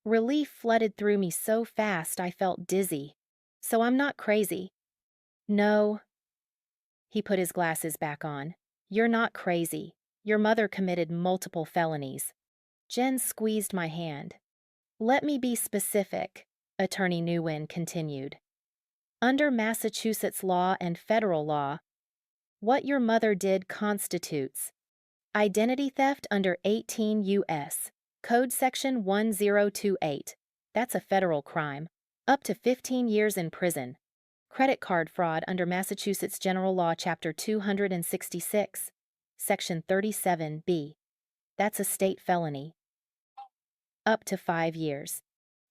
Relief flooded through me so fast I felt dizzy. "So I'm not crazy." "No." He put his glasses back on. "You're not crazy. Your mother committed multiple felonies." Jen squeezed my hand. "Let me be specific," Attorney Nguyen continued. "Under Massachusetts law and federal law, what your mother did constitutes Identity theft under 18 U.S. Code Section 1028. That's a federal crime. Up to 15 years in prison. Credit card fraud under Massachusetts General Law Chapter 266. Section 37B. That's a state felony. Up to 5 years.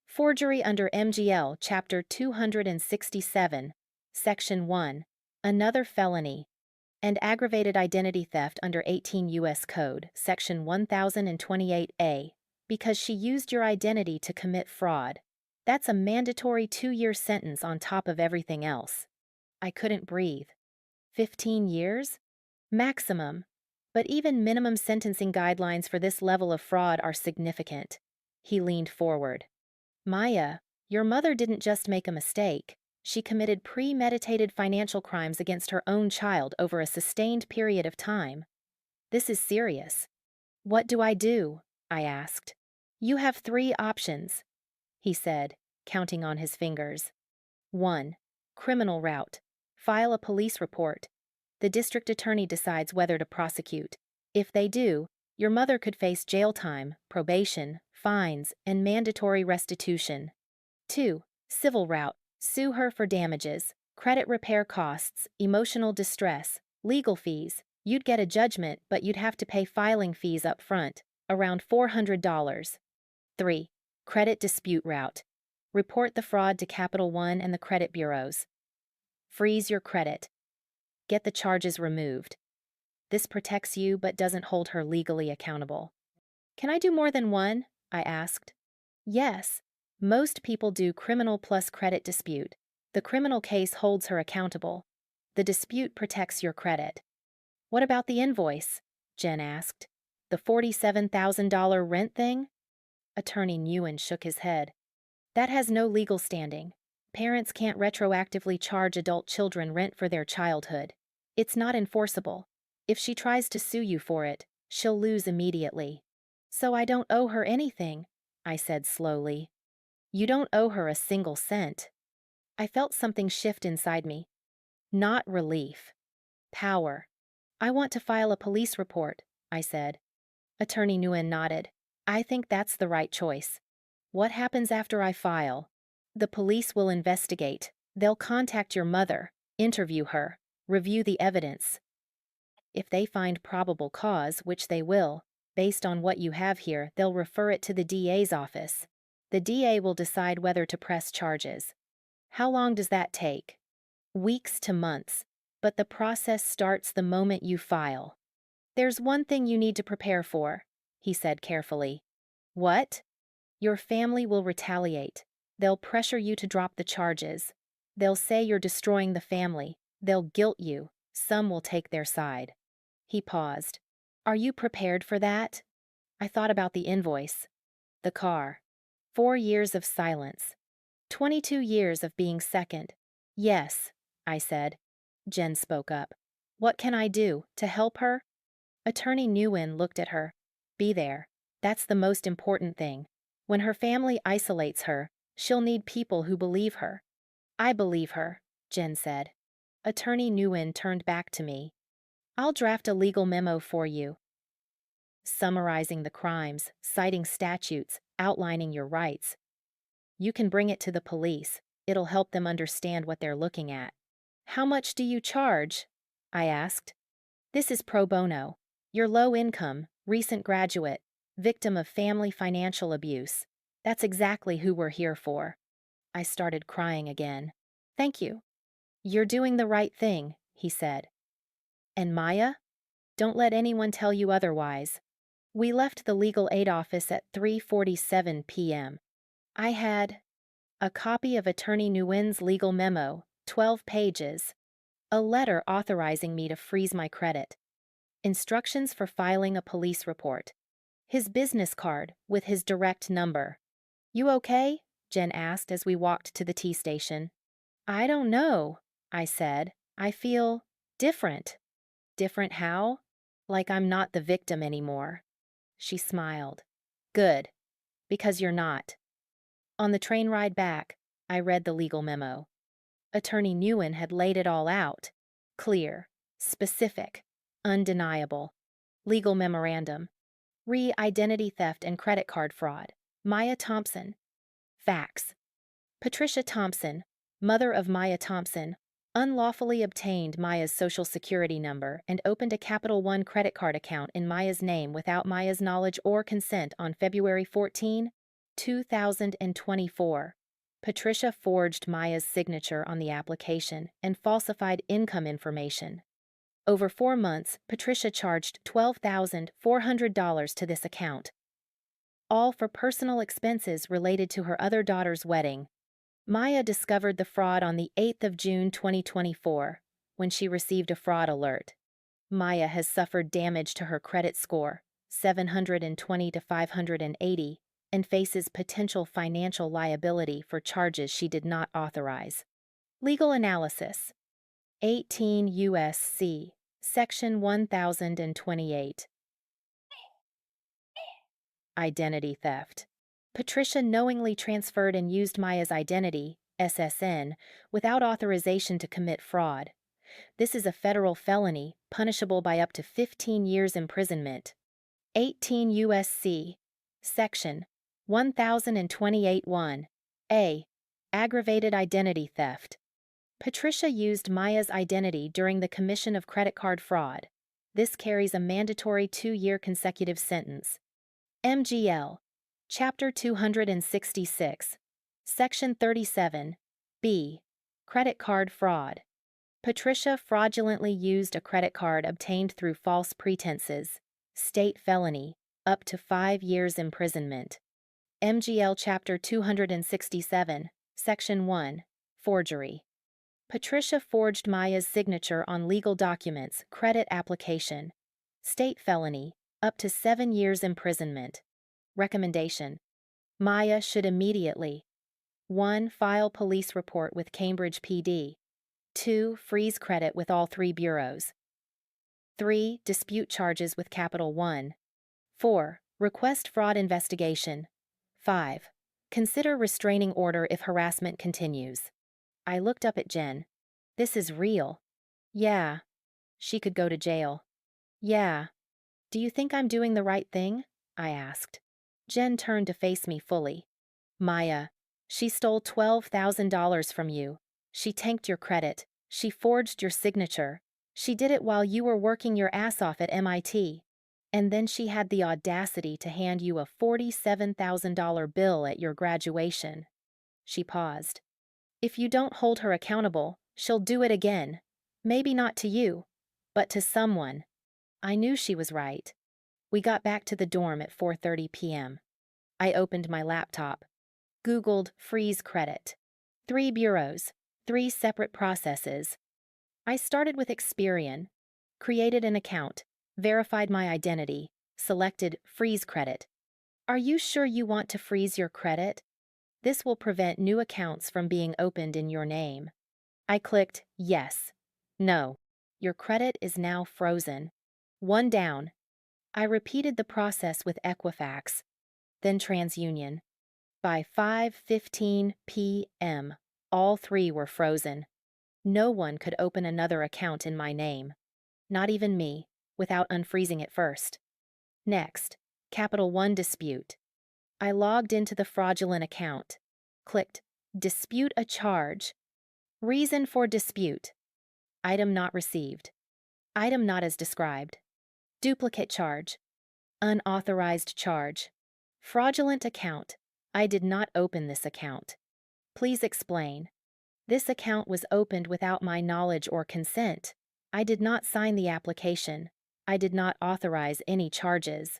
Forgery under MGL Chapter 267. Section 1. Another felony. And aggravated identity theft under 18 U.S. Code, Section 1028A, because she used your identity to commit fraud. That's a mandatory 2-year sentence on top of everything else. I couldn't breathe. 15 years? Maximum. But even minimum sentencing guidelines for this level of fraud are significant. He leaned forward. Maya, your mother didn't just make a mistake. She committed premeditated financial crimes against her own child over a sustained period of time. This is serious. What do I do? I asked. You have 3 options, he said, counting on his fingers. 1. Criminal route. File a police report. The district attorney decides whether to prosecute. If they do, your mother could face jail time, probation, fines, and mandatory restitution. 2. Civil route. Sue her for damages, credit repair costs, emotional distress, legal fees. You'd get a judgment, but you'd have to pay filing fees up front, around $400. 3. Credit dispute route. Report the fraud to Capital One and the credit bureaus. Freeze your credit. Get the charges removed. This protects you but doesn't hold her legally accountable. Can I do more than one? I asked. Yes. Most people do criminal plus credit dispute. The criminal case holds her accountable. The dispute protects your credit. What about the invoice? Jen asked. The $47,000 rent thing? Attorney Nguyen shook his head. That has no legal standing. Parents can't retroactively charge adult children rent for their childhood. It's not enforceable. If she tries to sue you for it, she'll lose immediately. So I don't owe her anything, I said slowly. You don't owe her a single cent. I felt something shift inside me. Not relief. Power. I want to file a police report, I said. Attorney Nguyen nodded. I think that's the right choice. What happens after I file? The police will investigate. They'll contact your mother, interview her, review the evidence. If they find probable cause, which they will, based on what you have here, they'll refer it to the DA's office. The DA will decide whether to press charges. How long does that take? Weeks to months, but the process starts the moment you file. There's one thing you need to prepare for, he said carefully. What? Your family will retaliate. They'll pressure you to drop the charges. They'll say you're destroying the family. They'll guilt you. Some will take their side. He paused. Are you prepared for that? I thought about the invoice. The car. 4 years of silence. 22 years of being second. Yes, I said. Jen spoke up. What can I do to help her? Attorney Nguyen looked at her. Be there. That's the most important thing. When her family isolates her, she'll need people who believe her. I believe her, Jen said. Attorney Nguyen turned back to me. I'll draft a legal memo for you. Summarizing the crimes, citing statutes, outlining your rights. You can bring it to the police. It'll help them understand what they're looking at. How much do you charge? I asked. This is pro bono. You're low income, recent graduate, victim of family financial abuse. That's exactly who we're here for. I started crying again. Thank you. You're doing the right thing, he said. And Maya? Don't let anyone tell you otherwise. We left the legal aid office at 3:47 p.m. I had a copy of Attorney Nguyen's legal memo, 12 pages, a letter authorizing me to freeze my credit, instructions for filing a police report, his business card with his direct number. You okay? Jen asked as we walked to the T station. I don't know, I said. I feel different. Different how? Like I'm not the victim anymore. She smiled. Good. Because you're not. On the train ride back, I read the legal memo. Attorney Nguyen had laid it all out. Clear, specific, undeniable. Legal memorandum. Identity theft and credit card fraud. Maya Thompson. Facts. Patricia Thompson, mother of Maya Thompson, unlawfully obtained Maya's social security number and opened a Capital One credit card account in Maya's name without Maya's knowledge or consent on February 14, 2024. Patricia forged Maya's signature on the application and falsified income information. Over 4 months, Patricia charged $12,400 to this account, all for personal expenses related to her other daughter's wedding. Maya discovered the fraud on the 8th of June 2024, when she received a fraud alert. Maya has suffered damage to her credit score, 720 to 580, and faces potential financial liability for charges she did not authorize. Legal analysis. 18 U.S.C. Section 1028. Identity theft. Patricia knowingly transferred and used Maya's identity, SSN, without authorization to commit fraud. This is a federal felony, punishable by up to 15 years imprisonment. 18 U.S.C. Section 1028(1). A. Aggravated identity theft. Patricia used Maya's identity during the commission of credit card fraud. This carries a mandatory 2-year consecutive sentence. MGL. Chapter 266. Section 37. B. Credit card fraud. Patricia fraudulently used a credit card obtained through false pretenses. State felony, up to 5 years imprisonment. MGL Chapter 267, Section 1. Forgery. Patricia forged Maya's signature on legal documents, credit application. State felony, up to 7 years imprisonment. Recommendation. Maya should immediately 1. File police report with Cambridge PD. 2. Freeze credit with all 3 bureaus. 3. Dispute charges with Capital One. 4. Request fraud investigation. 5. Consider restraining order if harassment continues. I looked up at Jen. This is real. Yeah. She could go to jail. Yeah. Do you think I'm doing the right thing? I asked. Jen turned to face me fully. Maya, she stole $12,000 from you. She tanked your credit. She forged your signature. She did it while you were working your ass off at MIT. And then she had the audacity to hand you a $47,000 bill at your graduation. She paused. If you don't hold her accountable, she'll do it again. Maybe not to you, but to someone. I knew she was right. We got back to the dorm at 4:30 p.m. I opened my laptop, Googled freeze credit. 3 bureaus, 3 separate processes. I started with Experian, created an account, verified my identity, selected freeze credit. Are you sure you want to freeze your credit? This will prevent new accounts from being opened in your name. I clicked yes. No. Your credit is now frozen. 1 down. I repeated the process with Equifax, then TransUnion. By 5:15 p.m., all 3 were frozen. No one could open another account in my name. Not even me, without unfreezing it first. Next, Capital One dispute. I logged into the fraudulent account, clicked Dispute a charge. Reason for dispute. Item not received. Item not as described. Duplicate charge. Unauthorized charge. Fraudulent account. I did not open this account. Please explain. This account was opened without my knowledge or consent. I did not sign the application. I did not authorize any charges.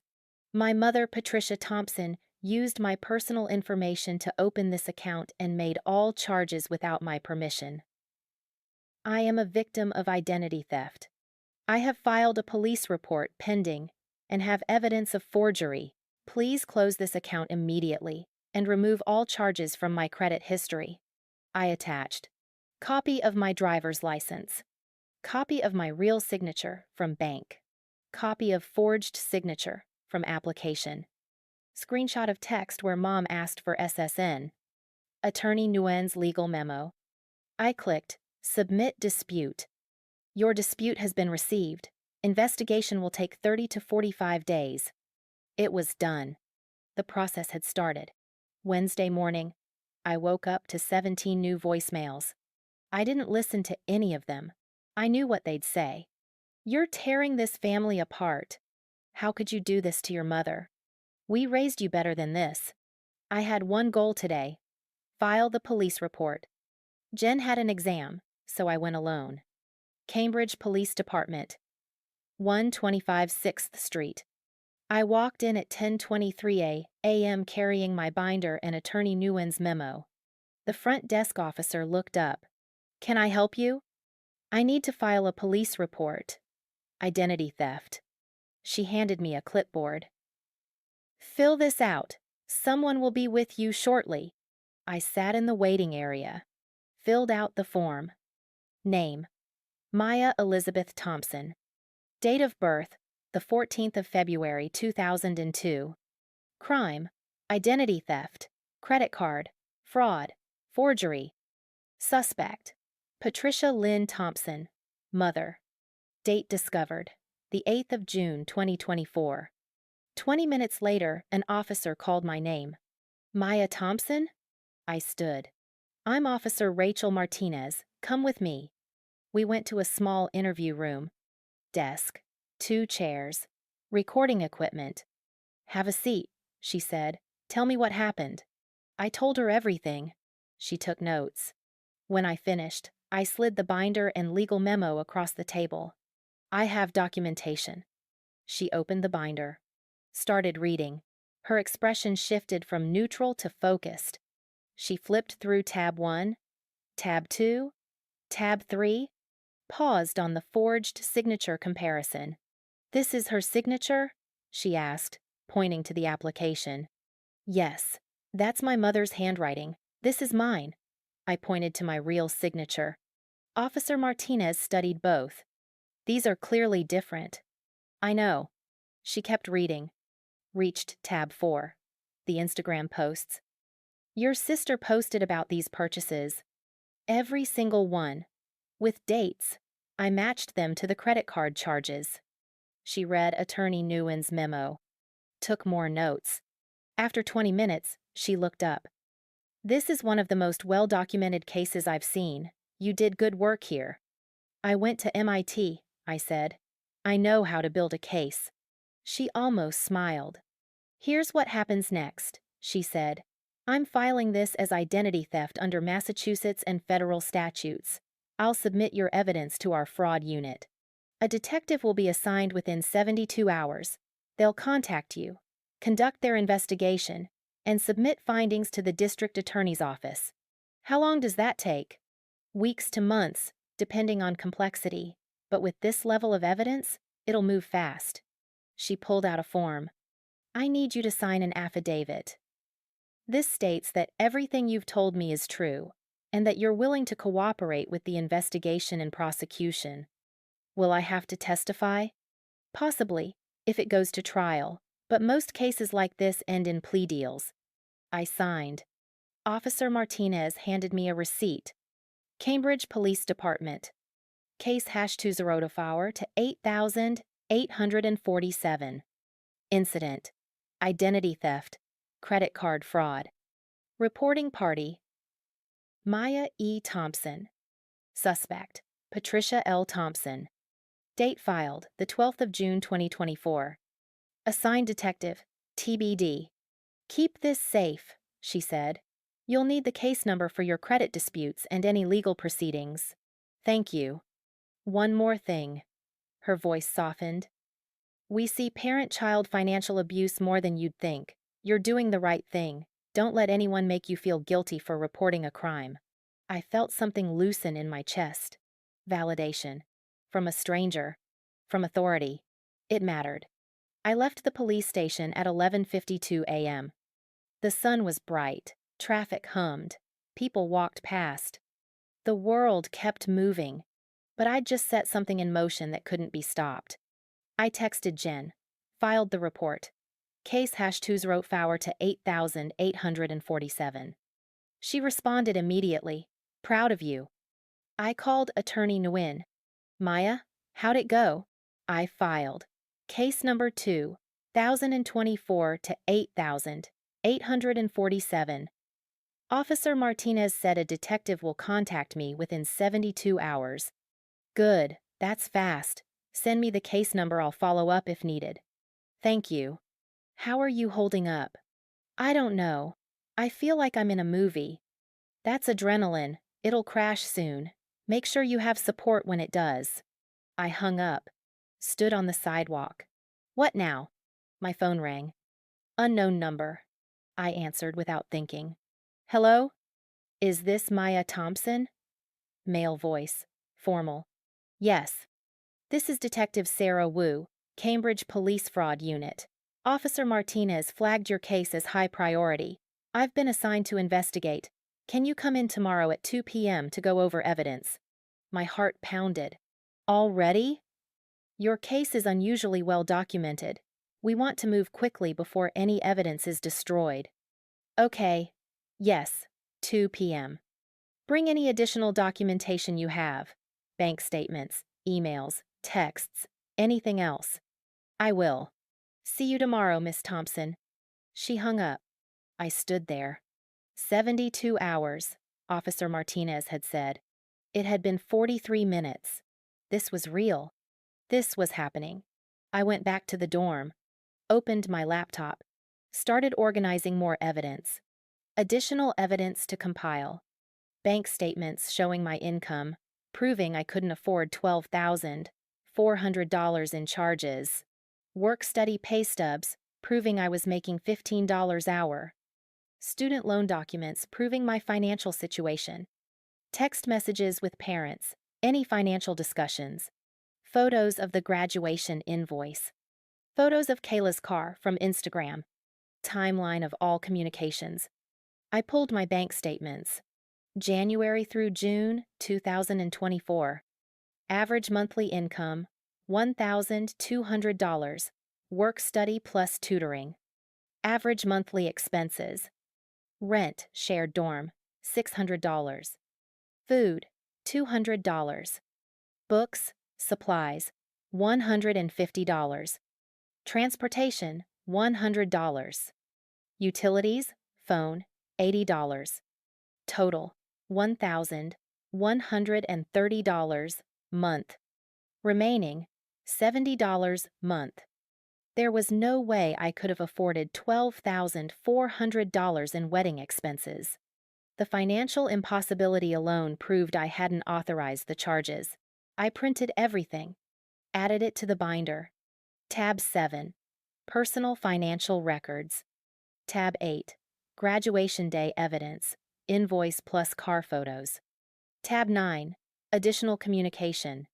My mother, Patricia Thompson, used my personal information to open this account and made all charges without my permission. I am a victim of identity theft. I have filed a police report pending and have evidence of forgery. Please close this account immediately and remove all charges from my credit history. I attached copy of my driver's license, copy of my real signature from bank, copy of forged signature from application, screenshot of text where mom asked for SSN, Attorney Nguyen's legal memo. I clicked Submit dispute. Your dispute has been received. Investigation will take 30 to 45 days. It was done. The process had started. Wednesday morning, I woke up to 17 new voicemails. I didn't listen to any of them. I knew what they'd say. "You're tearing this family apart. How could you do this to your mother? We raised you better than this." I had one goal today: file the police report. Jen had an exam, so I went alone. Cambridge Police Department, 125 6th Street. I walked in at 10:23 a.m. carrying my binder and Attorney Nguyen's memo. The front desk officer looked up. "Can I help you?" "I need to file a police report. Identity theft." She handed me a clipboard. "Fill this out. Someone will be with you shortly." I sat in the waiting area. Filled out the form. Name: Maya Elizabeth Thompson. Date of birth: the 14th of February 2002. Crime: identity theft, credit card, fraud, forgery. Suspect: Patricia Lynn Thompson. Mother. Date discovered: the 8th of June 2024. 20 minutes later, an officer called my name. "Maya Thompson?" I stood. "I'm Officer Rachel Martinez. Come with me." We went to a small interview room. Desk, 2 chairs, recording equipment. "Have a seat," she said. "Tell me what happened." I told her everything. She took notes. When I finished, I slid the binder and legal memo across the table. "I have documentation." She opened the binder. Started reading. Her expression shifted from neutral to focused. She flipped through tab 1, tab 2, tab 3, paused on the forged signature comparison. "This is her signature?" she asked, pointing to the application. "Yes, that's my mother's handwriting. This is mine." I pointed to my real signature. Officer Martinez studied both. "These are clearly different." "I know." She kept reading. Reached tab 4. The Instagram posts. "Your sister posted about these purchases. Every single one. With dates. I matched them to the credit card charges." She read Attorney Nguyen's memo. Took more notes. After 20 minutes, she looked up. "This is one of the most well-documented cases I've seen. You did good work here." "I went to MIT, I said. "I know how to build a case." She almost smiled. "Here's what happens next," she said. "I'm filing this as identity theft under Massachusetts and federal statutes. I'll submit your evidence to our fraud unit. A detective will be assigned within 72 hours. They'll contact you, conduct their investigation, and submit findings to the district attorney's office." "How long does that take?" "Weeks to months, depending on complexity. But with this level of evidence, it'll move fast." She pulled out a form. "I need you to sign an affidavit. This states that everything you've told me is true, and that you're willing to cooperate with the investigation and prosecution." "Will I have to testify?" "Possibly, if it goes to trial, but most cases like this end in plea deals." I signed. Officer Martinez handed me a receipt. Cambridge Police Department. Case #2024 to 8,847. Incident: identity theft, credit card fraud. Reporting party: Maya E. Thompson. Suspect: Patricia L. Thompson. Date filed: the 12th of June 2024. Assigned detective: TBD. "Keep this safe," she said. "You'll need the case number for your credit disputes and any legal proceedings." "Thank you. One more thing." Her voice softened. "We see parent-child financial abuse more than you'd think. You're doing the right thing. Don't let anyone make you feel guilty for reporting a crime." I felt something loosen in my chest. Validation. From a stranger. From authority. It mattered. I left the police station at 11:52 a.m. The sun was bright. Traffic hummed. People walked past. The world kept moving. But I'd just set something in motion that couldn't be stopped. I texted Jen. Filed the report. Case #2024 to 8,847. She responded immediately. "Proud of you." I called Attorney Nguyen. "Maya, how'd it go?" I filed. Case number 2024 to 8,847. Officer Martinez said a detective will contact me within 72 hours. Good, that's fast. Send me the case number, I'll follow up if needed. Thank you. How are you holding up? I don't know. I feel like I'm in a movie. That's adrenaline. It'll crash soon. Make sure you have support when it does. I hung up. Stood on the sidewalk. What now? My phone rang. Unknown number. I answered without thinking. Hello? Is this Maya Thompson? Male voice. Formal. Yes. This is Detective Sarah Wu, Cambridge Police Fraud Unit. Officer Martinez flagged your case as high priority. I've been assigned to investigate. Can you come in tomorrow at 2 p.m. to go over evidence? My heart pounded. Already? Your case is unusually well documented. We want to move quickly before any evidence is destroyed. Okay. Yes, 2 p.m. Bring any additional documentation you have. Bank statements, emails, texts, anything else. I will. See you tomorrow, Miss Thompson. She hung up. I stood there. 72 hours, Officer Martinez had said. It had been 43 minutes. This was real. This was happening. I went back to the dorm, opened my laptop, started organizing more evidence. Additional evidence to compile. Bank statements showing my income, proving I couldn't afford $12,400 in charges. Work-study pay stubs, proving I was making $15 an hour. Student loan documents proving my financial situation. Text messages with parents, any financial discussions. Photos of the graduation invoice. Photos of Kayla's car from Instagram. Timeline of all communications. I pulled my bank statements. January through June 2024. Average monthly income, $1,200. Work-study plus tutoring. Average monthly expenses. Rent, shared dorm, $600. Food, $200. Books, supplies, $150. Transportation, $100. Utilities, phone, $80. Total, $1,130 month. Remaining, $70 month. There was no way I could have afforded $12,400 in wedding expenses. The financial impossibility alone proved I hadn't authorized the charges. I printed everything, added it to the binder. Tab 7. Personal financial records. Tab 8. Graduation day evidence. Invoice plus car photos. Tab 9. Additional communication.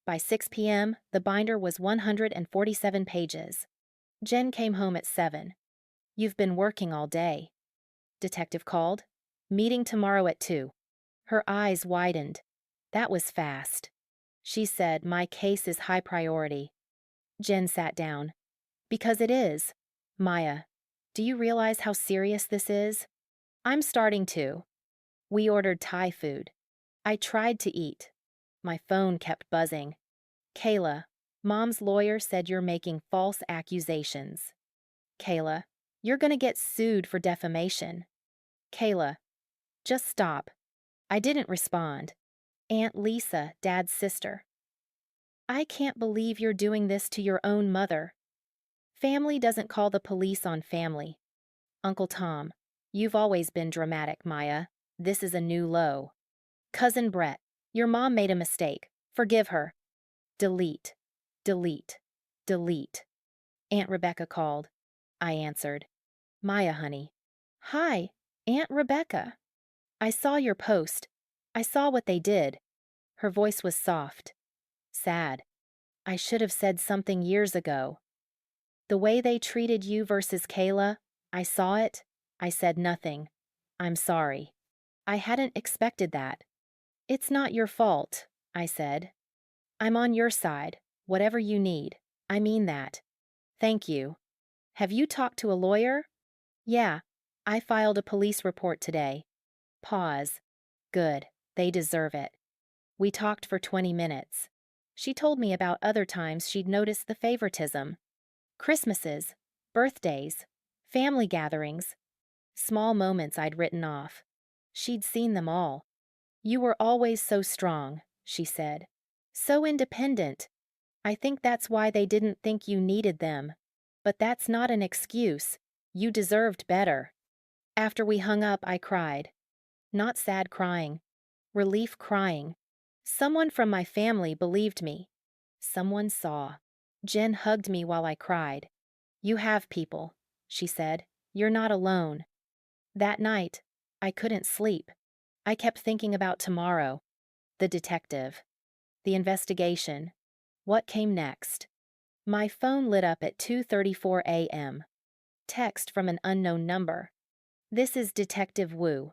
By 6 p.m., the binder was 147 pages. Jen came home at 7. You've been working all day. Detective called. Meeting tomorrow at 2. Her eyes widened. That was fast. She said, my case is high priority. Jen sat down. Because it is. Maya, do you realize how serious this is? I'm starting to. We ordered Thai food. I tried to eat. My phone kept buzzing. Kayla, Mom's lawyer said you're making false accusations. Kayla, you're gonna get sued for defamation. Kayla, just stop. I didn't respond. Aunt Lisa, Dad's sister. I can't believe you're doing this to your own mother. Family doesn't call the police on family. Uncle Tom, you've always been dramatic, Maya. This is a new low. Cousin Brett, your mom made a mistake. Forgive her. Delete. Delete. Delete. Aunt Rebecca called. I answered. Maya, honey. Hi, Aunt Rebecca. I saw your post. I saw what they did. Her voice was soft. Sad. I should have said something years ago. The way they treated you versus Kayla, I saw it. I said nothing. I'm sorry. I hadn't expected that. It's not your fault, I said. I'm on your side, whatever you need. I mean that. Thank you. Have you talked to a lawyer? Yeah, I filed a police report today. Pause. Good, they deserve it. We talked for 20 minutes. She told me about other times she'd noticed the favoritism. Christmases, birthdays, family gatherings, small moments I'd written off. She'd seen them all. You were always so strong, she said. So independent. I think that's why they didn't think you needed them. But that's not an excuse. You deserved better. After we hung up, I cried. Not sad crying. Relief crying. Someone from my family believed me. Someone saw. Jen hugged me while I cried. You have people, she said. You're not alone. That night, I couldn't sleep. I kept thinking about tomorrow. The detective. The investigation. What came next? My phone lit up at 2:34 a.m. Text from an unknown number. This is Detective Wu.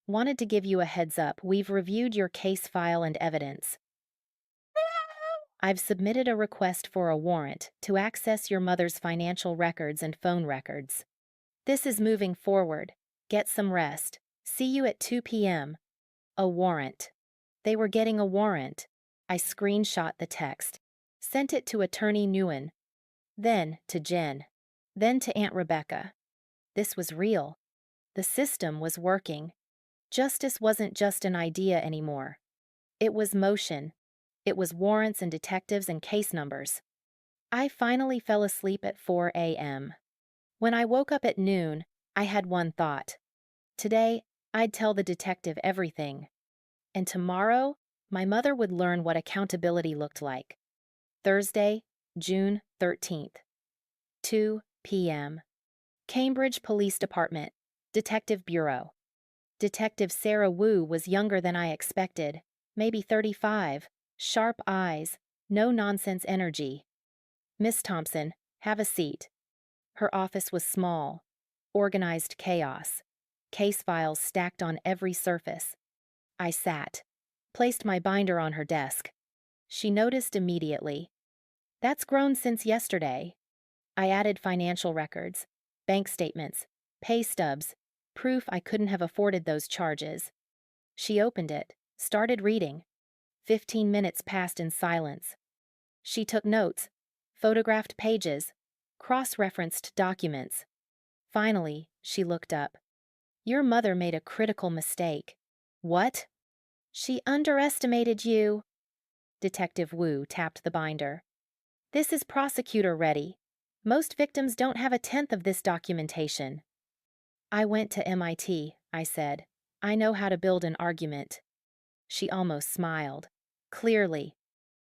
Wanted to give you a heads up. We've reviewed your case file and evidence. I've submitted a request for a warrant to access your mother's financial records and phone records. This is moving forward. Get some rest. See you at 2 p.m. A warrant. They were getting a warrant. I screenshot the text. Sent it to Attorney Nguyen. Then to Jen. Then to Aunt Rebecca. This was real. The system was working. Justice wasn't just an idea anymore. It was motion. It was warrants and detectives and case numbers. I finally fell asleep at 4 a.m. When I woke up at noon, I had one thought. Today, I'd tell the detective everything. And tomorrow, my mother would learn what accountability looked like. Thursday, June 13th. 2 p.m. Cambridge Police Department, Detective Bureau. Detective Sarah Wu was younger than I expected, maybe 35, sharp eyes, no-nonsense energy. Miss Thompson, have a seat. Her office was small, organized chaos, case files stacked on every surface. I sat, placed my binder on her desk. She noticed immediately. That's grown since yesterday. I added financial records, bank statements, pay stubs, proof I couldn't have afforded those charges. She opened it, started reading. 15 minutes passed in silence. She took notes, photographed pages, cross-referenced documents. Finally, she looked up. Your mother made a critical mistake. What? She underestimated you. Detective Wu tapped the binder. This is prosecutor ready. Most victims don't have a tenth of this documentation. I went to MIT, I said. I know how to build an argument. She almost smiled. Clearly.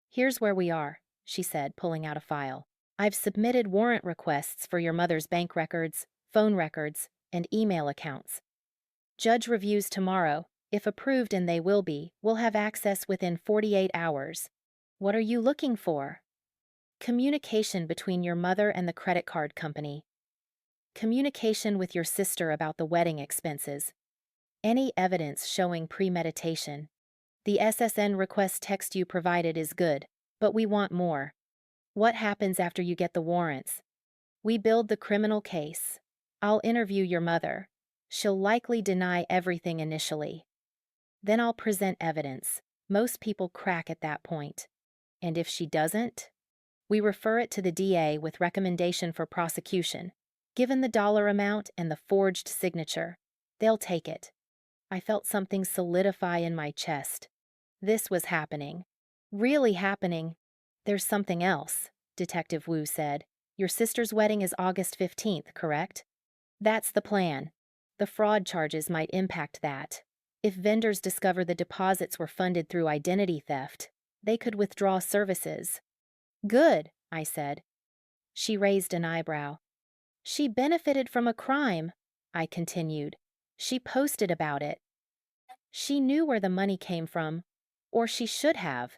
Here's where we are, she said, pulling out a file. I've submitted warrant requests for your mother's bank records, phone records, and email accounts. Judge reviews tomorrow. If approved, and they will be, we'll have access within 48 hours. What are you looking for? Communication between your mother and the credit card company. Communication with your sister about the wedding expenses. Any evidence showing premeditation. The SSN request text you provided is good, but we want more. What happens after you get the warrants? We build the criminal case. I'll interview your mother. She'll likely deny everything initially. Then I'll present evidence. Most people crack at that point. And if she doesn't? We refer it to the DA with recommendation for prosecution. Given the dollar amount and the forged signature, they'll take it. I felt something solidify in my chest. This was happening. Really happening. There's something else, Detective Wu said. Your sister's wedding is August 15th, correct? That's the plan. The fraud charges might impact that. If vendors discover the deposits were funded through identity theft, they could withdraw services. Good, I said. She raised an eyebrow. She benefited from a crime, I continued. She posted about it. She knew where the money came from, or she should have.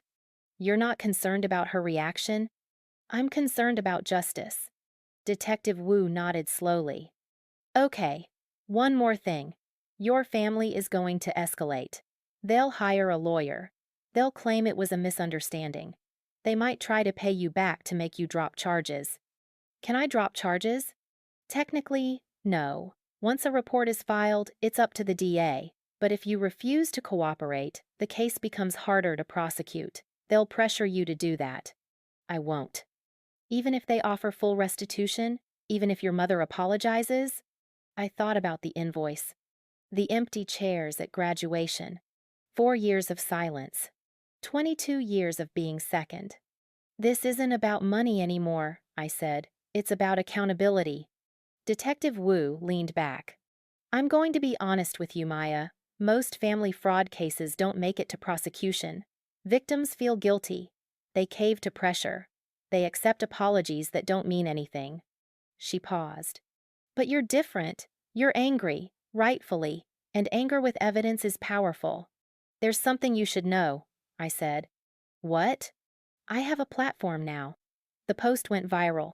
You're not concerned about her reaction? I'm concerned about justice. Detective Wu nodded slowly. Okay, one more thing. Your family is going to escalate. They'll hire a lawyer. They'll claim it was a misunderstanding. They might try to pay you back to make you drop charges. Can I drop charges? Technically, no. Once a report is filed, it's up to the DA. But if you refuse to cooperate, the case becomes harder to prosecute. They'll pressure you to do that. I won't. Even if they offer full restitution, even if your mother apologizes, I thought about the invoice. The empty chairs at graduation. 4 years of silence. 22 years of being second. This isn't about money anymore, I said. It's about accountability. Detective Wu leaned back. I'm going to be honest with you, Maya. Most family fraud cases don't make it to prosecution. Victims feel guilty. They cave to pressure. They accept apologies that don't mean anything. She paused. But you're different. You're angry, rightfully, and anger with evidence is powerful. There's something you should know, I said. What? I have a platform now. The post went viral.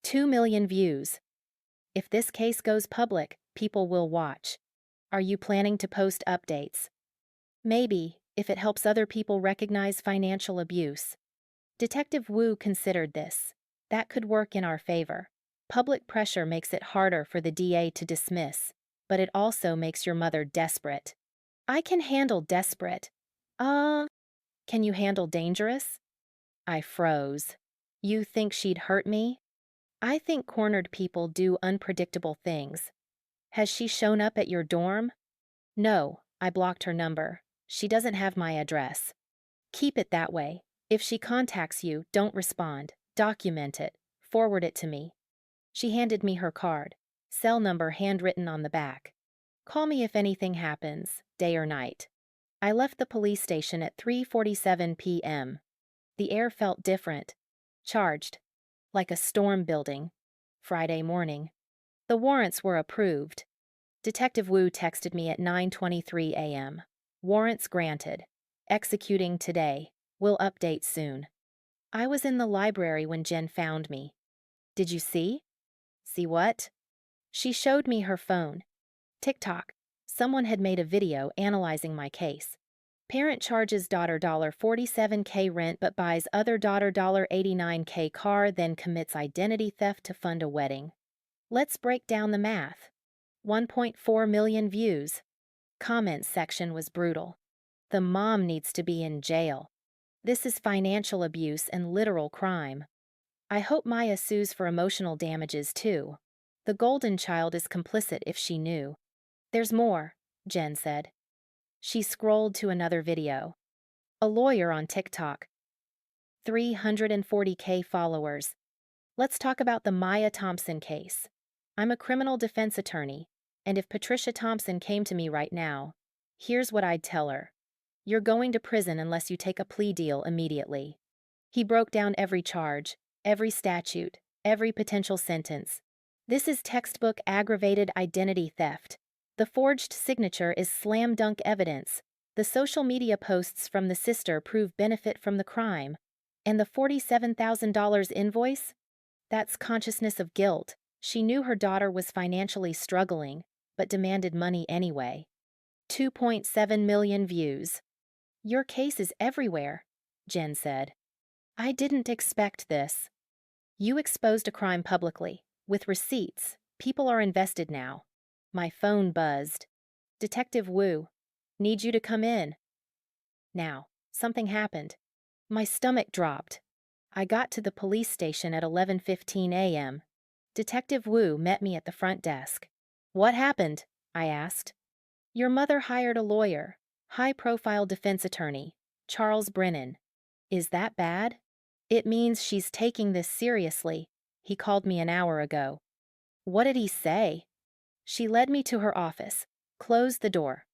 2 million views. If this case goes public, people will watch. Are you planning to post updates? Maybe, if it helps other people recognize financial abuse. Detective Wu considered this. That could work in our favor. Public pressure makes it harder for the DA to dismiss, but it also makes your mother desperate. I can handle desperate. Can you handle dangerous? I froze. You think she'd hurt me? I think cornered people do unpredictable things. Has she shown up at your dorm? No, I blocked her number. She doesn't have my address. Keep it that way. If she contacts you, don't respond. Document it. Forward it to me. She handed me her card. Cell number handwritten on the back. Call me if anything happens, day or night. I left the police station at 3:47 p.m. The air felt different. Charged. Like a storm building. Friday morning. The warrants were approved. Detective Wu texted me at 9:23 a.m. Warrants granted. Executing today. Will update soon. I was in the library when Jen found me. Did you see? See what? She showed me her phone. TikTok. Someone had made a video analyzing my case. Parent charges daughter $47K rent but buys other daughter $89K car, then commits identity theft to fund a wedding. Let's break down the math. 1.4 million views. Comment section was brutal. The mom needs to be in jail. This is financial abuse and literal crime. I hope Maya sues for emotional damages too. The golden child is complicit if she knew. There's more, Jen said. She scrolled to another video. A lawyer on TikTok. 340K followers. Let's talk about the Maya Thompson case. I'm a criminal defense attorney, and if Patricia Thompson came to me right now, here's what I'd tell her. You're going to prison unless you take a plea deal immediately. He broke down every charge, every statute, every potential sentence. This is textbook aggravated identity theft. The forged signature is slam dunk evidence. The social media posts from the sister prove benefit from the crime. And the $47,000 invoice? That's consciousness of guilt. She knew her daughter was financially struggling, but demanded money anyway. 2.7 million views. Your case is everywhere, Jen said. I didn't expect this. You exposed a crime publicly, with receipts. People are invested now. My phone buzzed. Detective Wu, need you to come in. Now, something happened. My stomach dropped. I got to the police station at 11:15 a.m. Detective Wu met me at the front desk. What happened? I asked. Your mother hired a lawyer, high-profile defense attorney, Charles Brennan. Is that bad? It means she's taking this seriously. He called me an hour ago. What did he say? She led me to her office, closed the door.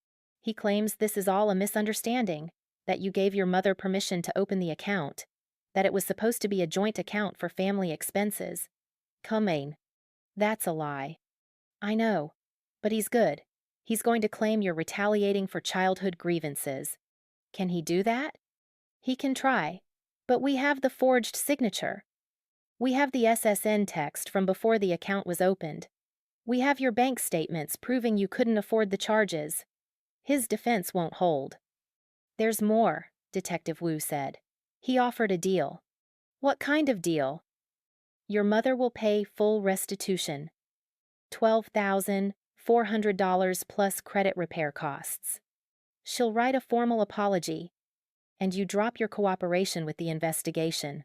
He claims this is all a misunderstanding, that you gave your mother permission to open the account, that it was supposed to be a joint account for family expenses. Come in. That's a lie. I know, but he's good. He's going to claim you're retaliating for childhood grievances. Can he do that? He can try, but we have the forged signature. We have the SSN text from before the account was opened. We have your bank statements proving you couldn't afford the charges. His defense won't hold. There's more, Detective Wu said. He offered a deal. What kind of deal? Your mother will pay full restitution. $12,400 plus credit repair costs. She'll write a formal apology. and you drop your cooperation with the investigation.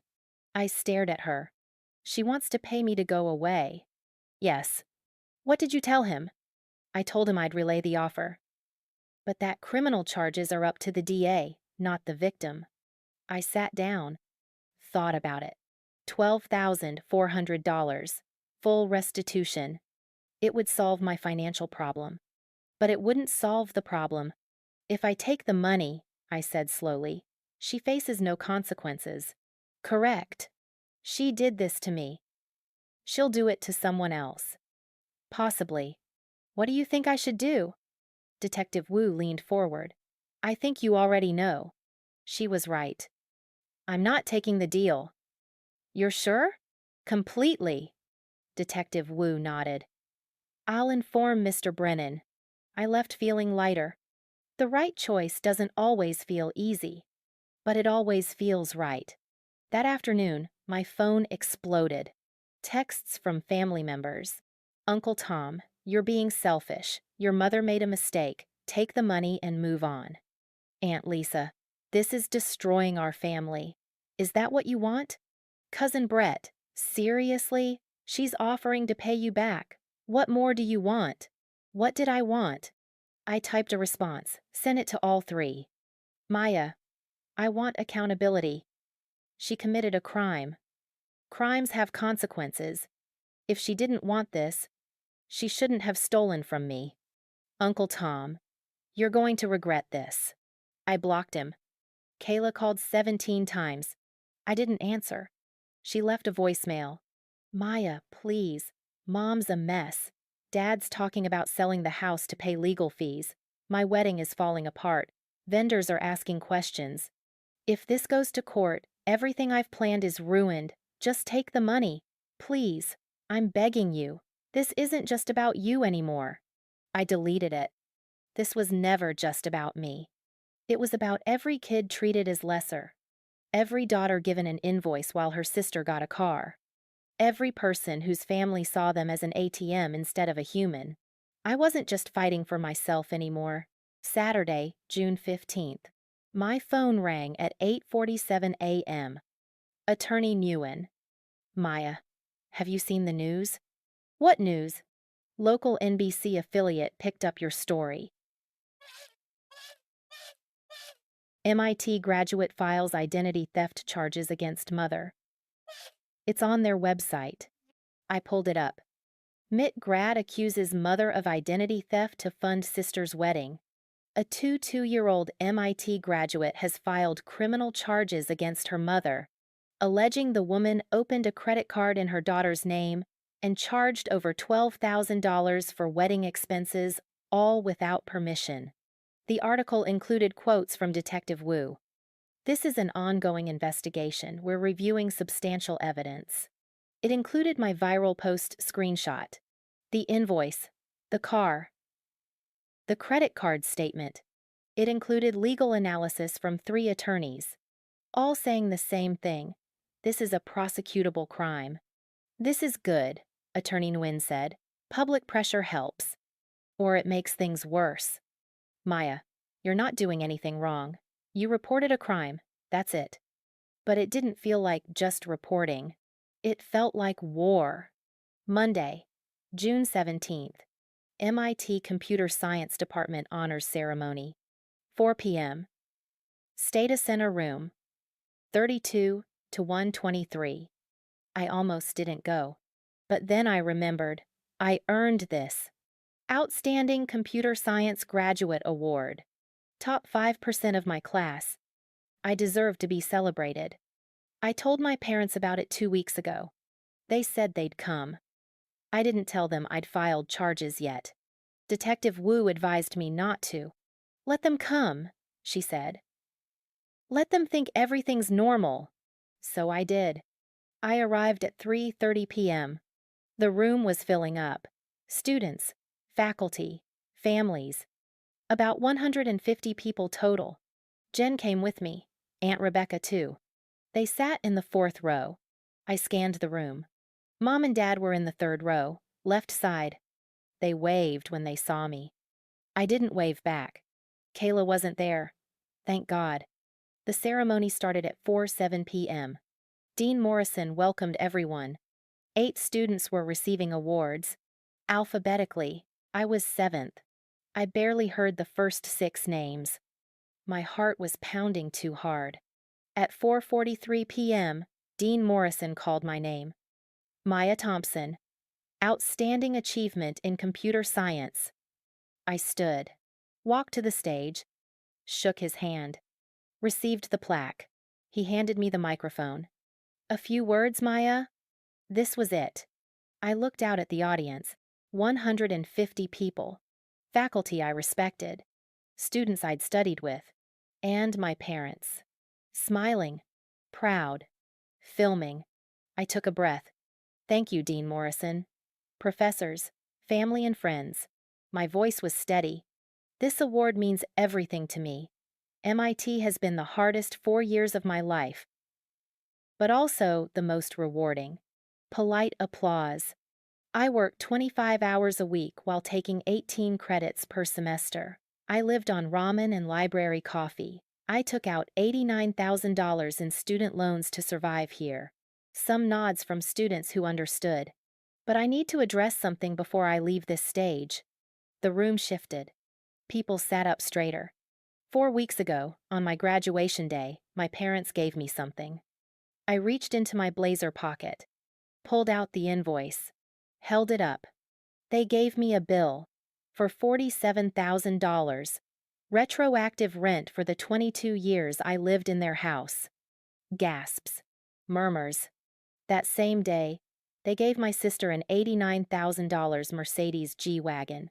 I stared at her. She wants to pay me to go away. Yes. What did you tell him? I told him I'd relay the offer. But that criminal charges are up to the DA, not the victim. I sat down, thought about it. $12,400, full restitution. It would solve my financial problem. But it wouldn't solve the problem. If I take the money, I said slowly, she faces no consequences. Correct. She did this to me. She'll do it to someone else. Possibly. What do you think I should do? Detective Wu leaned forward. I think you already know. She was right. I'm not taking the deal. You're sure? Completely. Detective Wu nodded. I'll inform Mr. Brennan. I left feeling lighter. The right choice doesn't always feel easy, but it always feels right. That afternoon, my phone exploded. Texts from family members. Uncle Tom, you're being selfish. Your mother made a mistake. Take the money and move on. Aunt Lisa, this is destroying our family. Is that what you want? Cousin Brett, seriously? She's offering to pay you back. What more do you want? What did I want? I typed a response, sent it to all three. Maya, I want accountability. She committed a crime. Crimes have consequences. If she didn't want this, she shouldn't have stolen from me. Uncle Tom, you're going to regret this. I blocked him. Kayla called 17 times. I didn't answer. She left a voicemail. Maya, please. Mom's a mess. Dad's talking about selling the house to pay legal fees. My wedding is falling apart. Vendors are asking questions. If this goes to court, everything I've planned is ruined. Just take the money. Please. I'm begging you. This isn't just about you anymore. I deleted it. This was never just about me. It was about every kid treated as lesser. Every daughter given an invoice while her sister got a car. Every person whose family saw them as an ATM instead of a human. I wasn't just fighting for myself anymore. Saturday, June 15th. My phone rang at 8:47 a.m. Attorney Nguyen. Maya, have you seen the news? What news? Local NBC affiliate picked up your story. MIT graduate files identity theft charges against mother. It's on their website. I pulled it up. MIT grad accuses mother of identity theft to fund sister's wedding. A 22-year-old MIT graduate has filed criminal charges against her mother, alleging the woman opened a credit card in her daughter's name and charged over $12,000 for wedding expenses, all without permission. The article included quotes from Detective Wu. This is an ongoing investigation. We're reviewing substantial evidence. It included my viral post screenshot, the invoice, the car, the credit card statement. It included legal analysis from 3 attorneys, all saying the same thing. This is a prosecutable crime. This is good, Attorney Nguyen said. Public pressure helps. Or it makes things worse. Maya, you're not doing anything wrong. You reported a crime, that's it. But it didn't feel like just reporting. It felt like war. Monday, June 17th. MIT Computer Science Department Honors Ceremony. 4 p.m. Stata Center Room. 32 to 123. I almost didn't go. But then I remembered. I earned this. Outstanding Computer Science Graduate Award. Top 5% of my class. I deserve to be celebrated. I told my parents about it 2 weeks ago. They said they'd come. I didn't tell them I'd filed charges yet. Detective Wu advised me not to. Let them come, she said. Let them think everything's normal. So I did. I arrived at 3:30 p.m. The room was filling up. Students, faculty, families. About 150 people total. Jen came with me. Aunt Rebecca, too. They sat in the 4th row. I scanned the room. Mom and Dad were in the 3rd row, left side. They waved when they saw me. I didn't wave back. Kayla wasn't there. Thank God. The ceremony started at 4:07 p.m. Dean Morrison welcomed everyone. 8 students were receiving awards. Alphabetically, I was 7th. I barely heard the first 6 names. My heart was pounding too hard. At 4:43 p.m., Dean Morrison called my name. Maya Thompson. Outstanding achievement in computer science. I stood, walked to the stage, shook his hand, received the plaque. He handed me the microphone. A few words, Maya? This was it. I looked out at the audience. 150 people. Faculty I respected. Students I'd studied with. And my parents. Smiling. Proud. Filming. I took a breath. Thank you, Dean Morrison. Professors. Family and friends. My voice was steady. This award means everything to me. MIT has been the hardest 4 years of my life, but also the most rewarding. Polite applause. I worked 25 hours a week while taking 18 credits per semester. I lived on ramen and library coffee. I took out $89,000 in student loans to survive here. Some nods from students who understood. But I need to address something before I leave this stage. The room shifted. People sat up straighter. 4 weeks ago, on my graduation day, my parents gave me something. I reached into my blazer pocket, pulled out the invoice, held it up. They gave me a bill for $47,000, retroactive rent for the 22 years I lived in their house. Gasps, murmurs. That same day, they gave my sister an $89,000 Mercedes G-Wagon.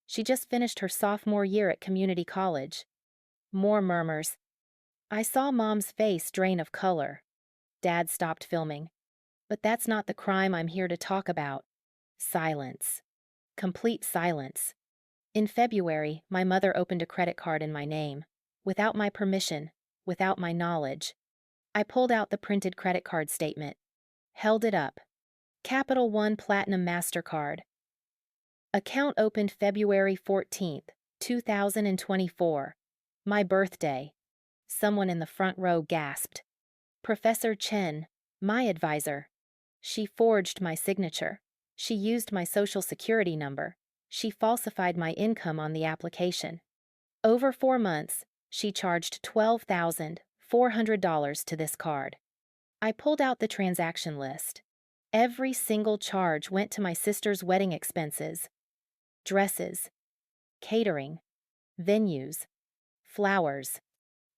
She just finished her sophomore year at community college. More murmurs. I saw Mom's face drain of color. Dad stopped filming. But that's not the crime I'm here to talk about. Silence. Complete silence. In February, my mother opened a credit card in my name. Without my permission, without my knowledge. I pulled out the printed credit card statement. Held it up. Capital One Platinum MasterCard. Account opened February 14th, 2024. My birthday. Someone in the front row gasped. Professor Chen, my advisor. She forged my signature. She used my social security number. She falsified my income on the application. Over 4 months, she charged $12,400 to this card. I pulled out the transaction list. Every single charge went to my sister's wedding expenses. Dresses. Catering. Venues. Flowers.